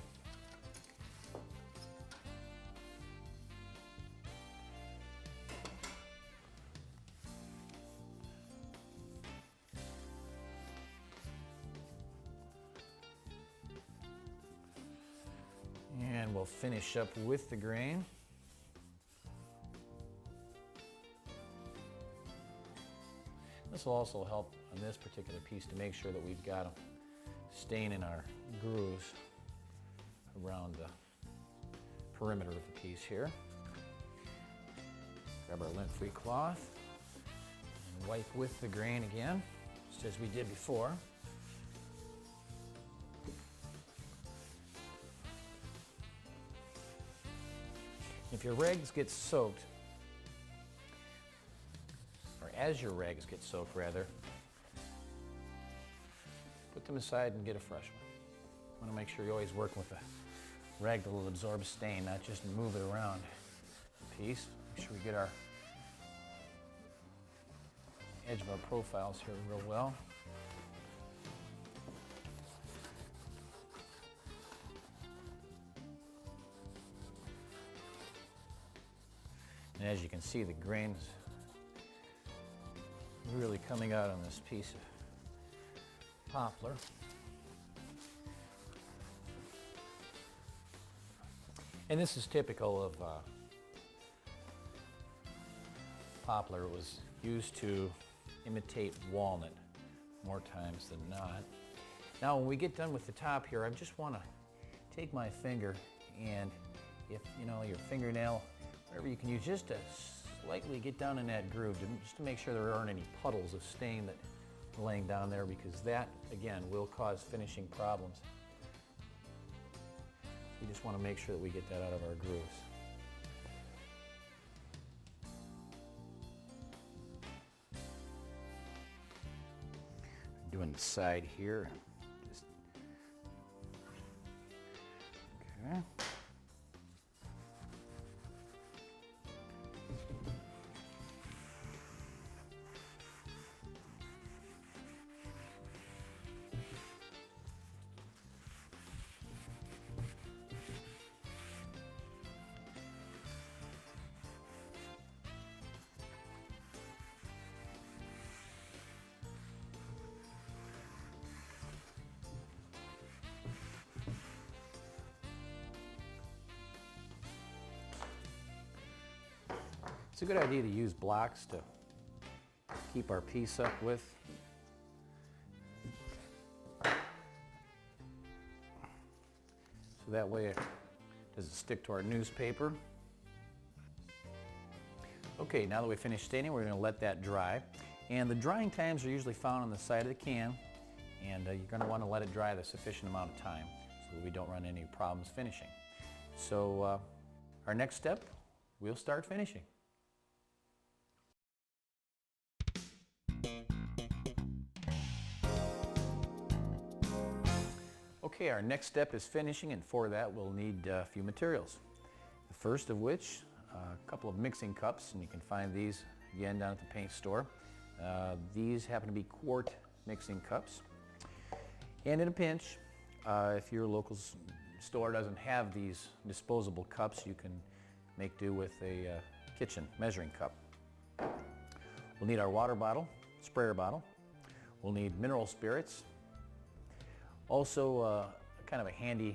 And we'll finish up with the grain. This will also help on this particular piece to make sure that we've got a stain in our grooves around the perimeter of the piece here. Grab our lint-free cloth and wipe with the grain again, just as we did before. If your rags get soaked, or as your rags get soaked rather, put them aside and get a fresh one. You want to make sure you're always working with a rag that will absorb stain, not just move it around the piece. Make sure we get our edge of our profiles here real well. And as you can see, the grain's really coming out on this piece of poplar. And this is typical of poplar. It was used to imitate walnut more times than not. Now when we get done with the top here, I just want to take my finger and, if you know, your fingernail, whatever you can use, just to slightly get down in that groove, just to make sure there aren't any puddles of stain that are laying down there, because that, again, will cause finishing problems. We just want to make sure that we get that out of our grooves. Doing the side here. Just, okay. It's a good idea to use blocks to keep our piece up with. So that way it doesn't stick to our newspaper. Okay, now that we finished staining, we're going to let that dry. And the drying times are usually found on the side of the can, and you're going to want to let it dry the sufficient amount of time so that we don't run into any problems finishing. So our next step, we'll start finishing. Okay, our next step is finishing, and for that we'll need a few materials. The first of which, a couple of mixing cups, and you can find these again down at the paint store. These happen to be quart mixing cups. And in a pinch, if your local store doesn't have these disposable cups, you can make do with a kitchen measuring cup. We'll need our water bottle, sprayer bottle. We'll need mineral spirits. Also, kind of a handy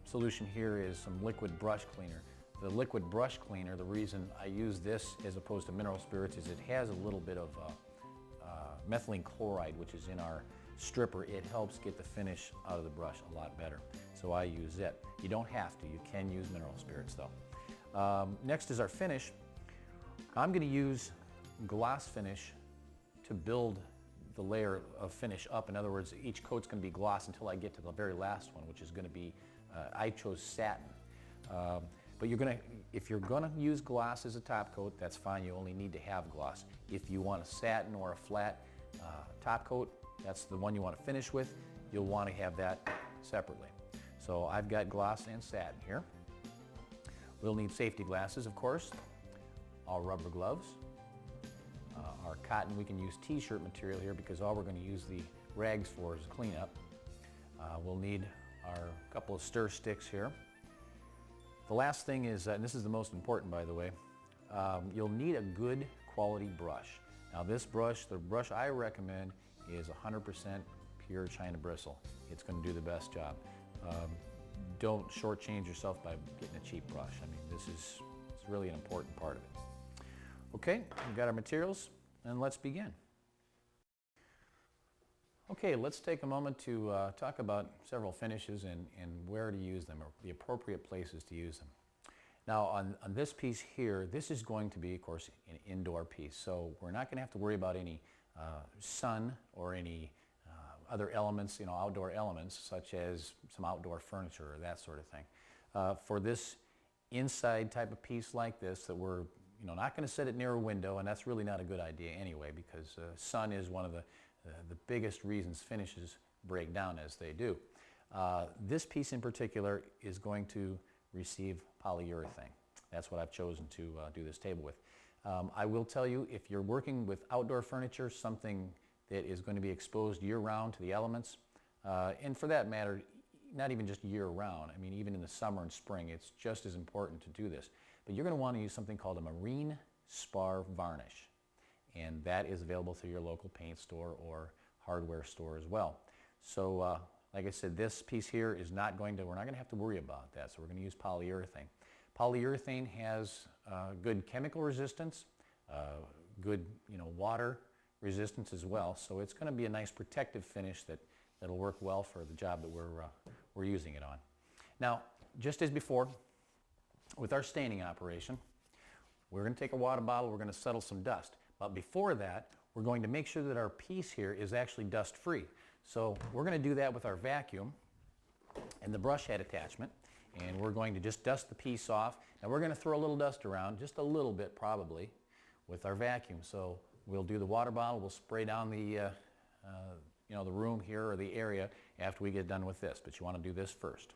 solution here is some liquid brush cleaner. The liquid brush cleaner, the reason I use this as opposed to mineral spirits is it has a little bit of methylene chloride, which is in our stripper. It helps get the finish out of the brush a lot better. So I use it. You don't have to. You can use mineral spirits though. Next is our finish. I'm going to use gloss finish to build the layer of finish up. In other words, each coat's going to be gloss until I get to the very last one, which is going to be, I chose satin. But if you're going to use gloss as a top coat, that's fine. You only need to have gloss. If you want a satin or a flat top coat, that's the one you want to finish with. You'll want to have that separately. So I've got gloss and satin here. We'll need safety glasses, of course, all rubber gloves. Our cotton, we can use t-shirt material here because all we're going to use the rags for is cleanup. We'll need our couple of stir sticks here. The last thing is, and this is the most important by the way, you'll need a good quality brush. Now this brush, the brush I recommend is 100% pure China bristle. It's going to do the best job. Don't shortchange yourself by getting a cheap brush. I mean, it's really an important part of it. Okay, we've got our materials, and let's begin. Okay, let's take a moment to talk about several finishes and where to use them, or the appropriate places to use them. Now on this piece here, this is going to be, of course, an indoor piece, so we're not going to have to worry about any sun or any other elements, outdoor elements, such as some outdoor furniture or that sort of thing. For this inside type of piece like this, that we're not going to set it near a window, and that's really not a good idea anyway, because sun is one of the biggest reasons finishes break down as they do. This piece in particular is going to receive polyurethane. That's what I've chosen to do this table with. I will tell you, if you're working with outdoor furniture, something that is going to be exposed year-round to the elements, and for that matter, not even just year-round, I mean even in the summer and spring, it's just as important to do this. But you're going to want to use something called a marine spar varnish. and that is available through your local paint store or hardware store as well. So like I said, this piece here is not going to, we're not going to have to worry about that, so we're going to use polyurethane. Polyurethane has good chemical resistance, good water resistance as well, so it's going to be a nice protective finish that'll work well for the job that we're using it on. Now, just as before, with our staining operation, we're going to take a water bottle, we're going to settle some dust. But before that, we're going to make sure that our piece here is actually dust-free. So we're going to do that with our vacuum and the brush head attachment, and we're going to just dust the piece off. Now we're going to throw a little dust around, just a little bit probably, with our vacuum. So we'll do the water bottle, we'll spray down the the room here or the area after we get done with this, but you want to do this first.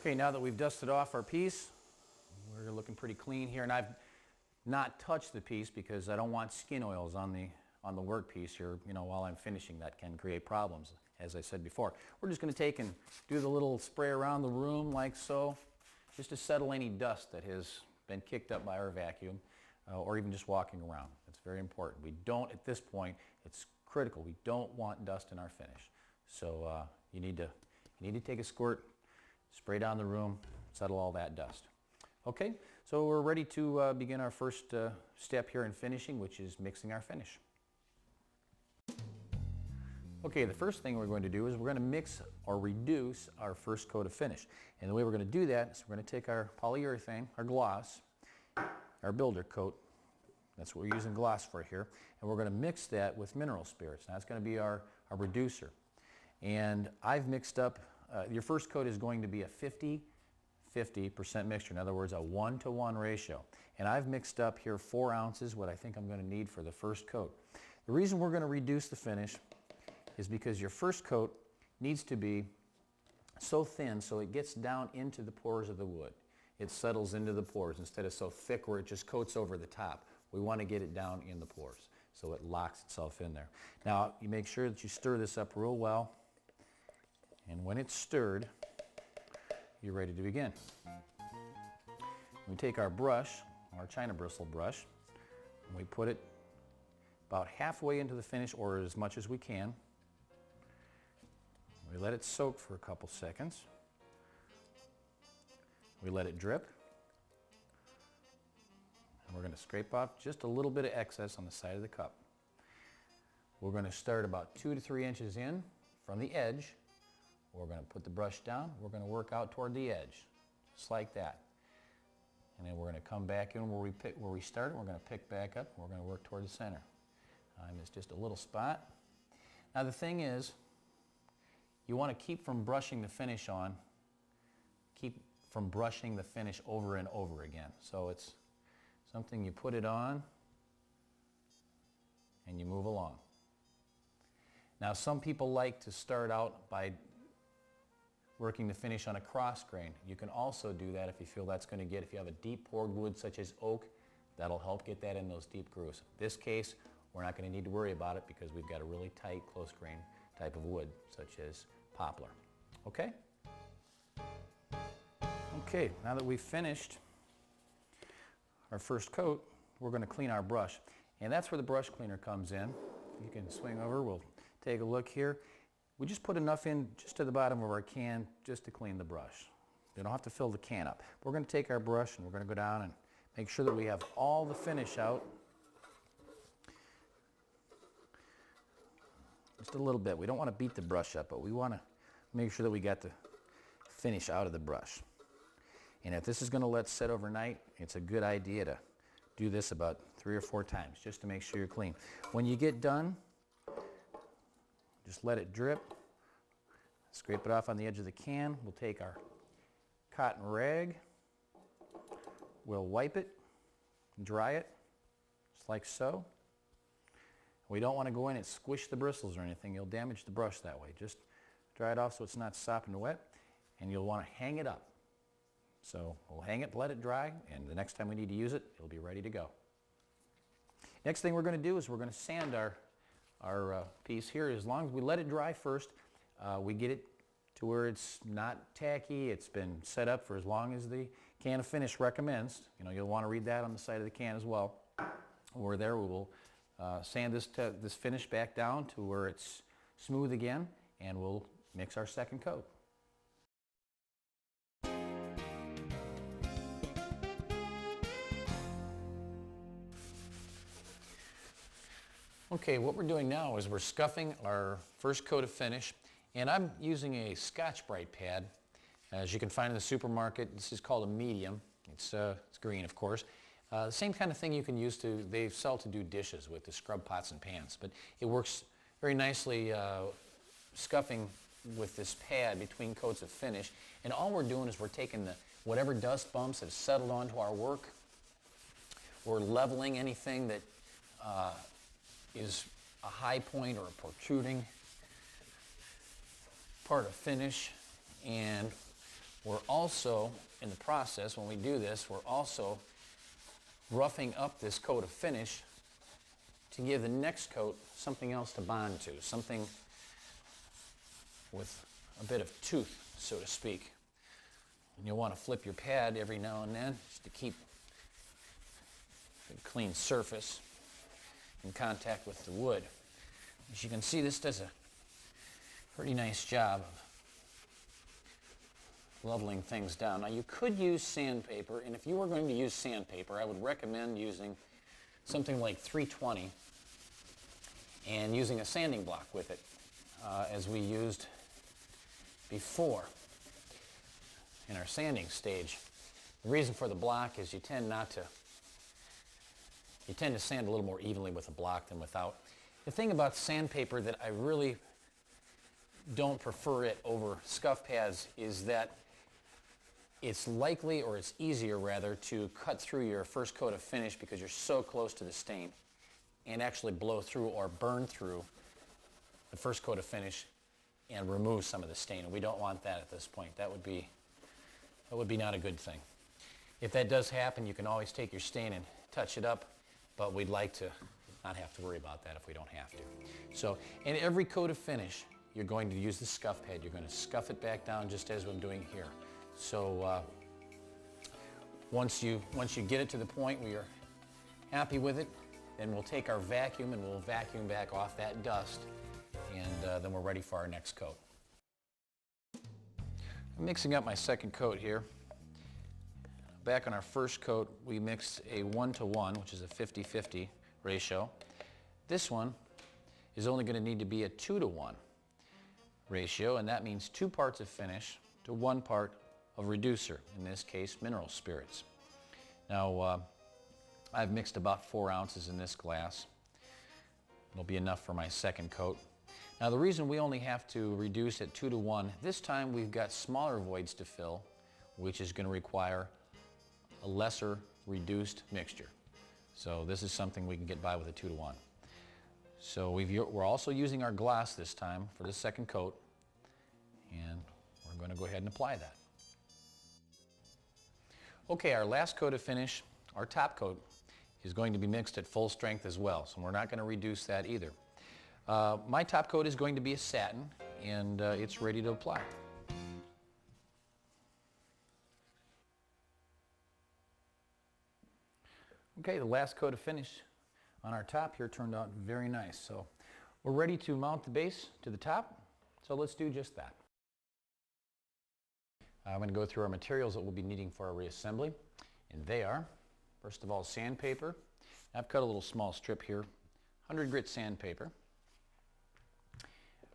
Okay, now that we've dusted off our piece, we're looking pretty clean here, and I've not touched the piece because I don't want skin oils on the work piece here, while I'm finishing. That can create problems, as I said before. We're just going to take and do the little spray around the room like so, just to settle any dust that has been kicked up by our vacuum, or even just walking around. It's very important. We don't, at this point, it's critical, we don't want dust in our finish. So you need to take a squirt, spray down the room, settle all that dust. Okay, so we're ready to begin our first step here in finishing, which is mixing our finish. Okay, the first thing we're going to do is we're going to mix or reduce our first coat of finish. And the way we're going to do that is we're going to take our polyurethane, our gloss, our builder coat, that's what we're using gloss for here, and we're going to mix that with mineral spirits. Now that's going to be our reducer. And I've mixed up, your first coat is going to be a 50% mixture, in other words, a 1-to-1 ratio. And I've mixed up here 4 ounces, what I think I'm going to need for the first coat. The reason we're going to reduce the finish is because your first coat needs to be so thin so it gets down into the pores of the wood. It settles into the pores instead of so thick where it just coats over the top. We want to get it down in the pores so it locks itself in there. Now, you make sure that you stir this up real well, and when it's stirred, you're ready to begin. We take our brush, our China bristle brush, and we put it about halfway into the finish, or as much as we can. We let it soak for a couple seconds. We let it drip. And we're going to scrape off just a little bit of excess on the side of the cup. We're going to start about 2 to 3 inches in from the edge. We're going to put the brush down. We're going to work out toward the edge, just like that. And then we're going to come back in where we started. We're going to pick back up. We're going to work toward the center. It's just a little spot. Now the thing is, you want to keep from brushing the finish on, keep from brushing the finish over and over again. So it's something you put it on and you move along. Now some people like to start out by working the finish on a cross grain. You can also do that if you feel that's going to get, if you have a deep poured wood such as oak, that'll help get that in those deep grooves. In this case, we're not going to need to worry about it because we've got a really tight, close grain type of wood such as poplar. Okay? Okay, now that we've finished our first coat, we're going to clean our brush. And that's where the brush cleaner comes in. You can swing over, we'll take a look here. We just put enough in just to the bottom of our can just to clean the brush. You don't have to fill the can up. We're going to take our brush and we're going to go down and make sure that we have all the finish out. Just a little bit. We don't want to beat the brush up, but we want to make sure that we got the finish out of the brush. And if this is going to let set overnight, it's a good idea to do this about 3 or 4 times just to make sure you're clean. When you get done, just let it drip. Scrape it off on the edge of the can. We'll take our cotton rag. We'll wipe it, dry it, just like so. We don't want to go in and squish the bristles or anything. You'll damage the brush that way. Just dry it off so it's not sopping wet, and you'll want to hang it up. So we'll hang it, let it dry, and the next time we need to use it, it'll be ready to go. Next thing we're going to do is we're going to sand our piece here. As long as we let it dry first, we get it to where it's not tacky. It's been set up for as long as the can of finish recommends. You know, you'll want to read that on the side of the can as well. When we're there, we will sand this finish back down to where it's smooth again, and we'll mix our second coat. Okay, what we're doing now is we're scuffing our first coat of finish, and I'm using a Scotch-Brite pad. As you can find in the supermarket, this is called a medium. It's green, of course. The same kind of thing you can use they sell to do dishes with, to scrub pots and pans, but it works very nicely scuffing with this pad between coats of finish. And all we're doing is we're taking whatever dust bumps have settled onto our work. We're leveling anything that is a high point or a protruding part of finish. And we're also, in the process, when we do this, we're also roughing up this coat of finish to give the next coat something else to bond to, something with a bit of tooth, so to speak. And you'll want to flip your pad every now and then just to keep a clean surface in contact with the wood. As you can see, this does a pretty nice job of leveling things down. Now, you could use sandpaper, and if you were going to use sandpaper, I would recommend using something like 320 and using a sanding block with it, as we used before in our sanding stage. The reason for the block is you tend to sand a little more evenly with a block than without. The thing about sandpaper that I really don't prefer it over scuff pads is that it's likely, or it's easier rather, to cut through your first coat of finish because you're so close to the stain, and actually blow through or burn through the first coat of finish and remove some of the stain. And we don't want that at this point. That would be not a good thing. If that does happen, you can always take your stain and touch it up, but we'd like to not have to worry about that if we don't have to. So in every coat of finish, you're going to use the scuff pad. You're going to scuff it back down just as I'm doing here. So once you get it to the point where you're happy with it, then we'll take our vacuum and we'll vacuum back off that dust, and then we're ready for our next coat. I'm mixing up my second coat here. Back on our first coat, we mixed a 1-to-1, which is a 50-50 ratio. This one is only going to need to be a 2-to-1 ratio, and that means 2 parts of finish to 1 part of reducer, in this case mineral spirits. Now I've mixed about 4 ounces in this glass. It'll be enough for my second coat. Now the reason we only have to reduce at 2-to-1, this time we've got smaller voids to fill, which is going to require a lesser reduced mixture. So this is something we can get by with a 2-to-1. So we're also using our glass this time for the second coat, and we're going to go ahead and apply that. Okay, our last coat of finish, our top coat, is going to be mixed at full strength as well, so we're not going to reduce that either. My top coat is going to be a satin, and it's ready to apply. Okay, the last coat of finish on our top here turned out very nice. So we're ready to mount the base to the top, so let's do just that. I'm going to go through our materials that we'll be needing for our reassembly, and they are, first of all, sandpaper. I've cut a little small strip here, 100 grit sandpaper.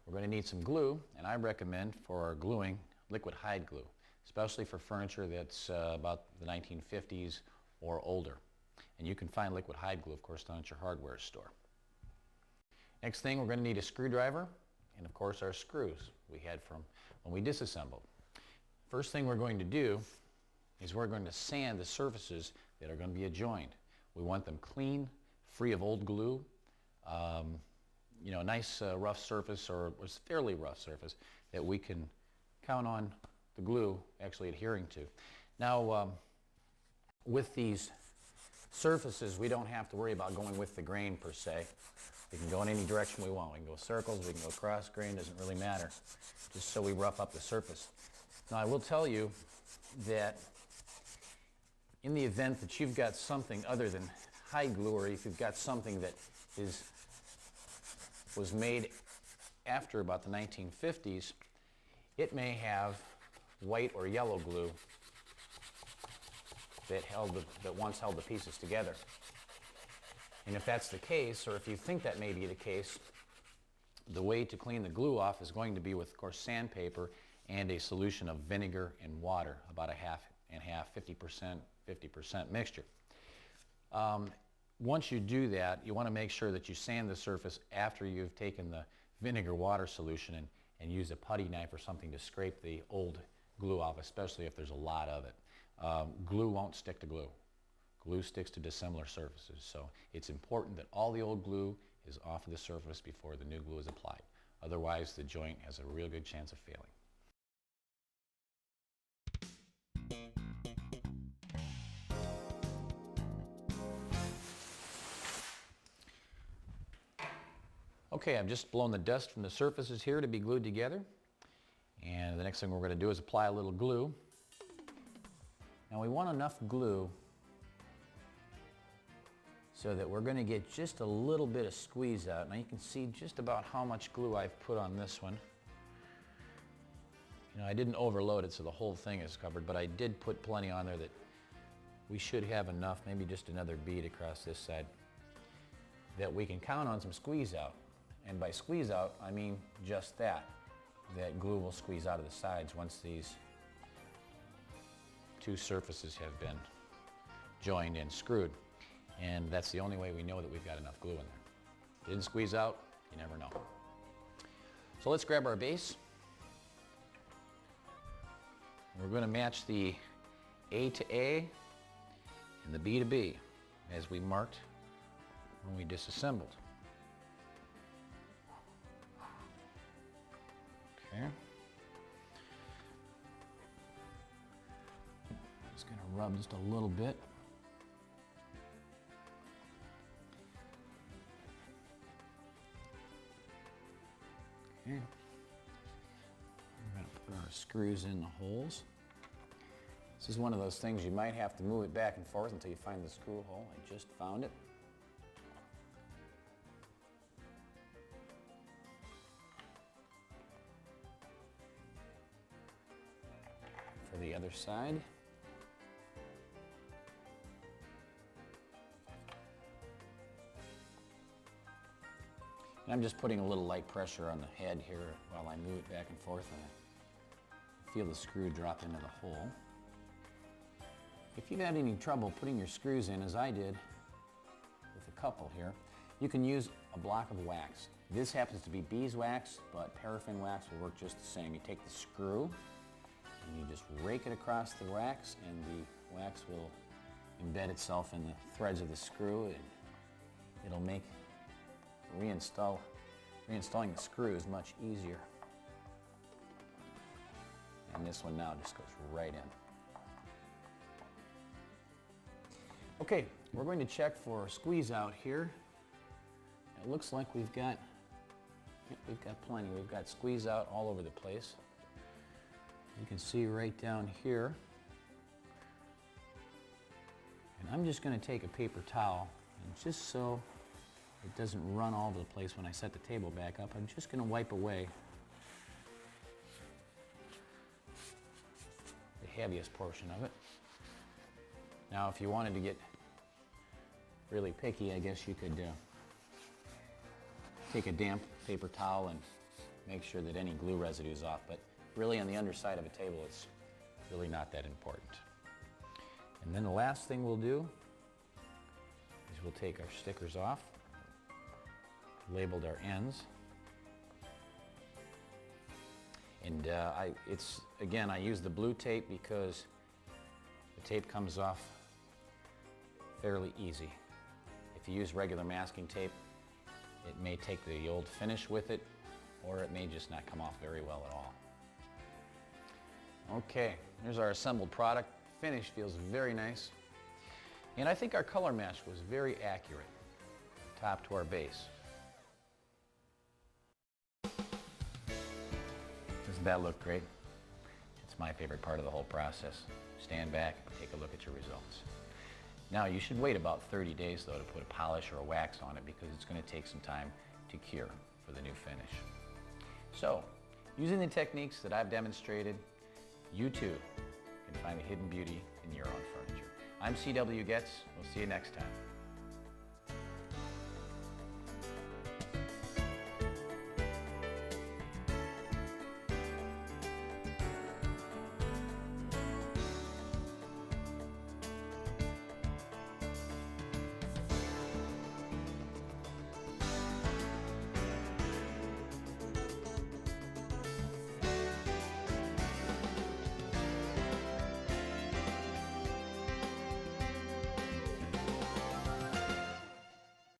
We're going to need some glue, and I recommend for our gluing liquid hide glue, especially for furniture that's about the 1950s or older. And you can find liquid hide glue, of course, down at your hardware store. Next thing, we're going to need a screwdriver and, of course, our screws we had from when we disassembled. First thing we're going to do is we're going to sand the surfaces that are going to be adjoined. We want them clean, free of old glue, you know, nice rough surface, or fairly rough surface that we can count on the glue actually adhering to. Now, with these surfaces, we don't have to worry about going with the grain per se. We can go in any direction we want. We can go circles, we can go cross grain, doesn't really matter, just so we rough up the surface. Now, I will tell you that in the event that you've got something other than hide glue, or if you've got something that was made after about the 1950s, it may have white or yellow glue that once held the pieces together. And if that's the case, or if you think that may be the case, the way to clean the glue off is going to be with, of course, sandpaper and a solution of vinegar and water, about a half and half, 50% mixture. Once you do that, you want to make sure that you sand the surface after you've taken the vinegar water solution and use a putty knife or something to scrape the old glue off, especially if there's a lot of it. Glue won't stick to glue. Glue sticks to dissimilar surfaces, so it's important that all the old glue is off of the surface before the new glue is applied. Otherwise, the joint has a real good chance of failing. Okay, I've just blown the dust from the surfaces here to be glued together. And the next thing we're going to do is apply a little glue. Now we want enough glue so that we're going to get just a little bit of squeeze out. Now you can see just about how much glue I've put on this one. You know, I didn't overload it so the whole thing is covered, but I did put plenty on there that we should have enough, maybe just another bead across this side, that we can count on some squeeze out. And by squeeze out, I mean just that glue will squeeze out of the sides once these two surfaces have been joined and screwed. And that's the only way we know that we've got enough glue in there. Didn't squeeze out, you never know. So let's grab our base. We're going to match the A to A and the B to B as we marked when we disassembled. Okay. Just going to rub just a little bit. Okay. We're going to put our screws in the holes. This is one of those things you might have to move it back and forth until you find the screw hole. I just found it. For the other side. And I'm just putting a little light pressure on the head here while I move it back and forth, and I feel the screw drop into the hole. If you've had any trouble putting your screws in, as I did with a couple here, you can use a block of wax. This happens to be beeswax, but paraffin wax will work just the same. You take the screw and you just rake it across the wax, and the wax will embed itself in the threads of the screw, and it'll make reinstalling the screw is much easier. And this one now just goes right in. Okay, we're going to check for squeeze out here. It looks like we've got plenty. We've got squeeze out all over the place. You can see right down here. And I'm just going to take a paper towel, and just so it doesn't run all over the place when I set the table back up, I'm just going to wipe away the heaviest portion of it. Now, if you wanted to get really picky, I guess you could take a damp paper towel and make sure that any glue residue is off, but really on the underside of a table, it's really not that important. And then the last thing we'll do is we'll take our stickers off, labeled our ends. And again, I use the blue tape because the tape comes off fairly easy. If you use regular masking tape, It may take the old finish with it, or it may just not come off very well at all. Okay, here's our assembled product. Finish feels very nice. And I think our color match was very accurate, top to our base. Doesn't that look great? It's my favorite part of the whole process. Stand back and take a look at your results. Now you should wait about 30 days though to put a polish or a wax on it because it's going to take some time to cure for the new finish. So, using the techniques that I've demonstrated, you too can find the hidden beauty in your own furniture. I'm CW Goetz. We'll see you next time.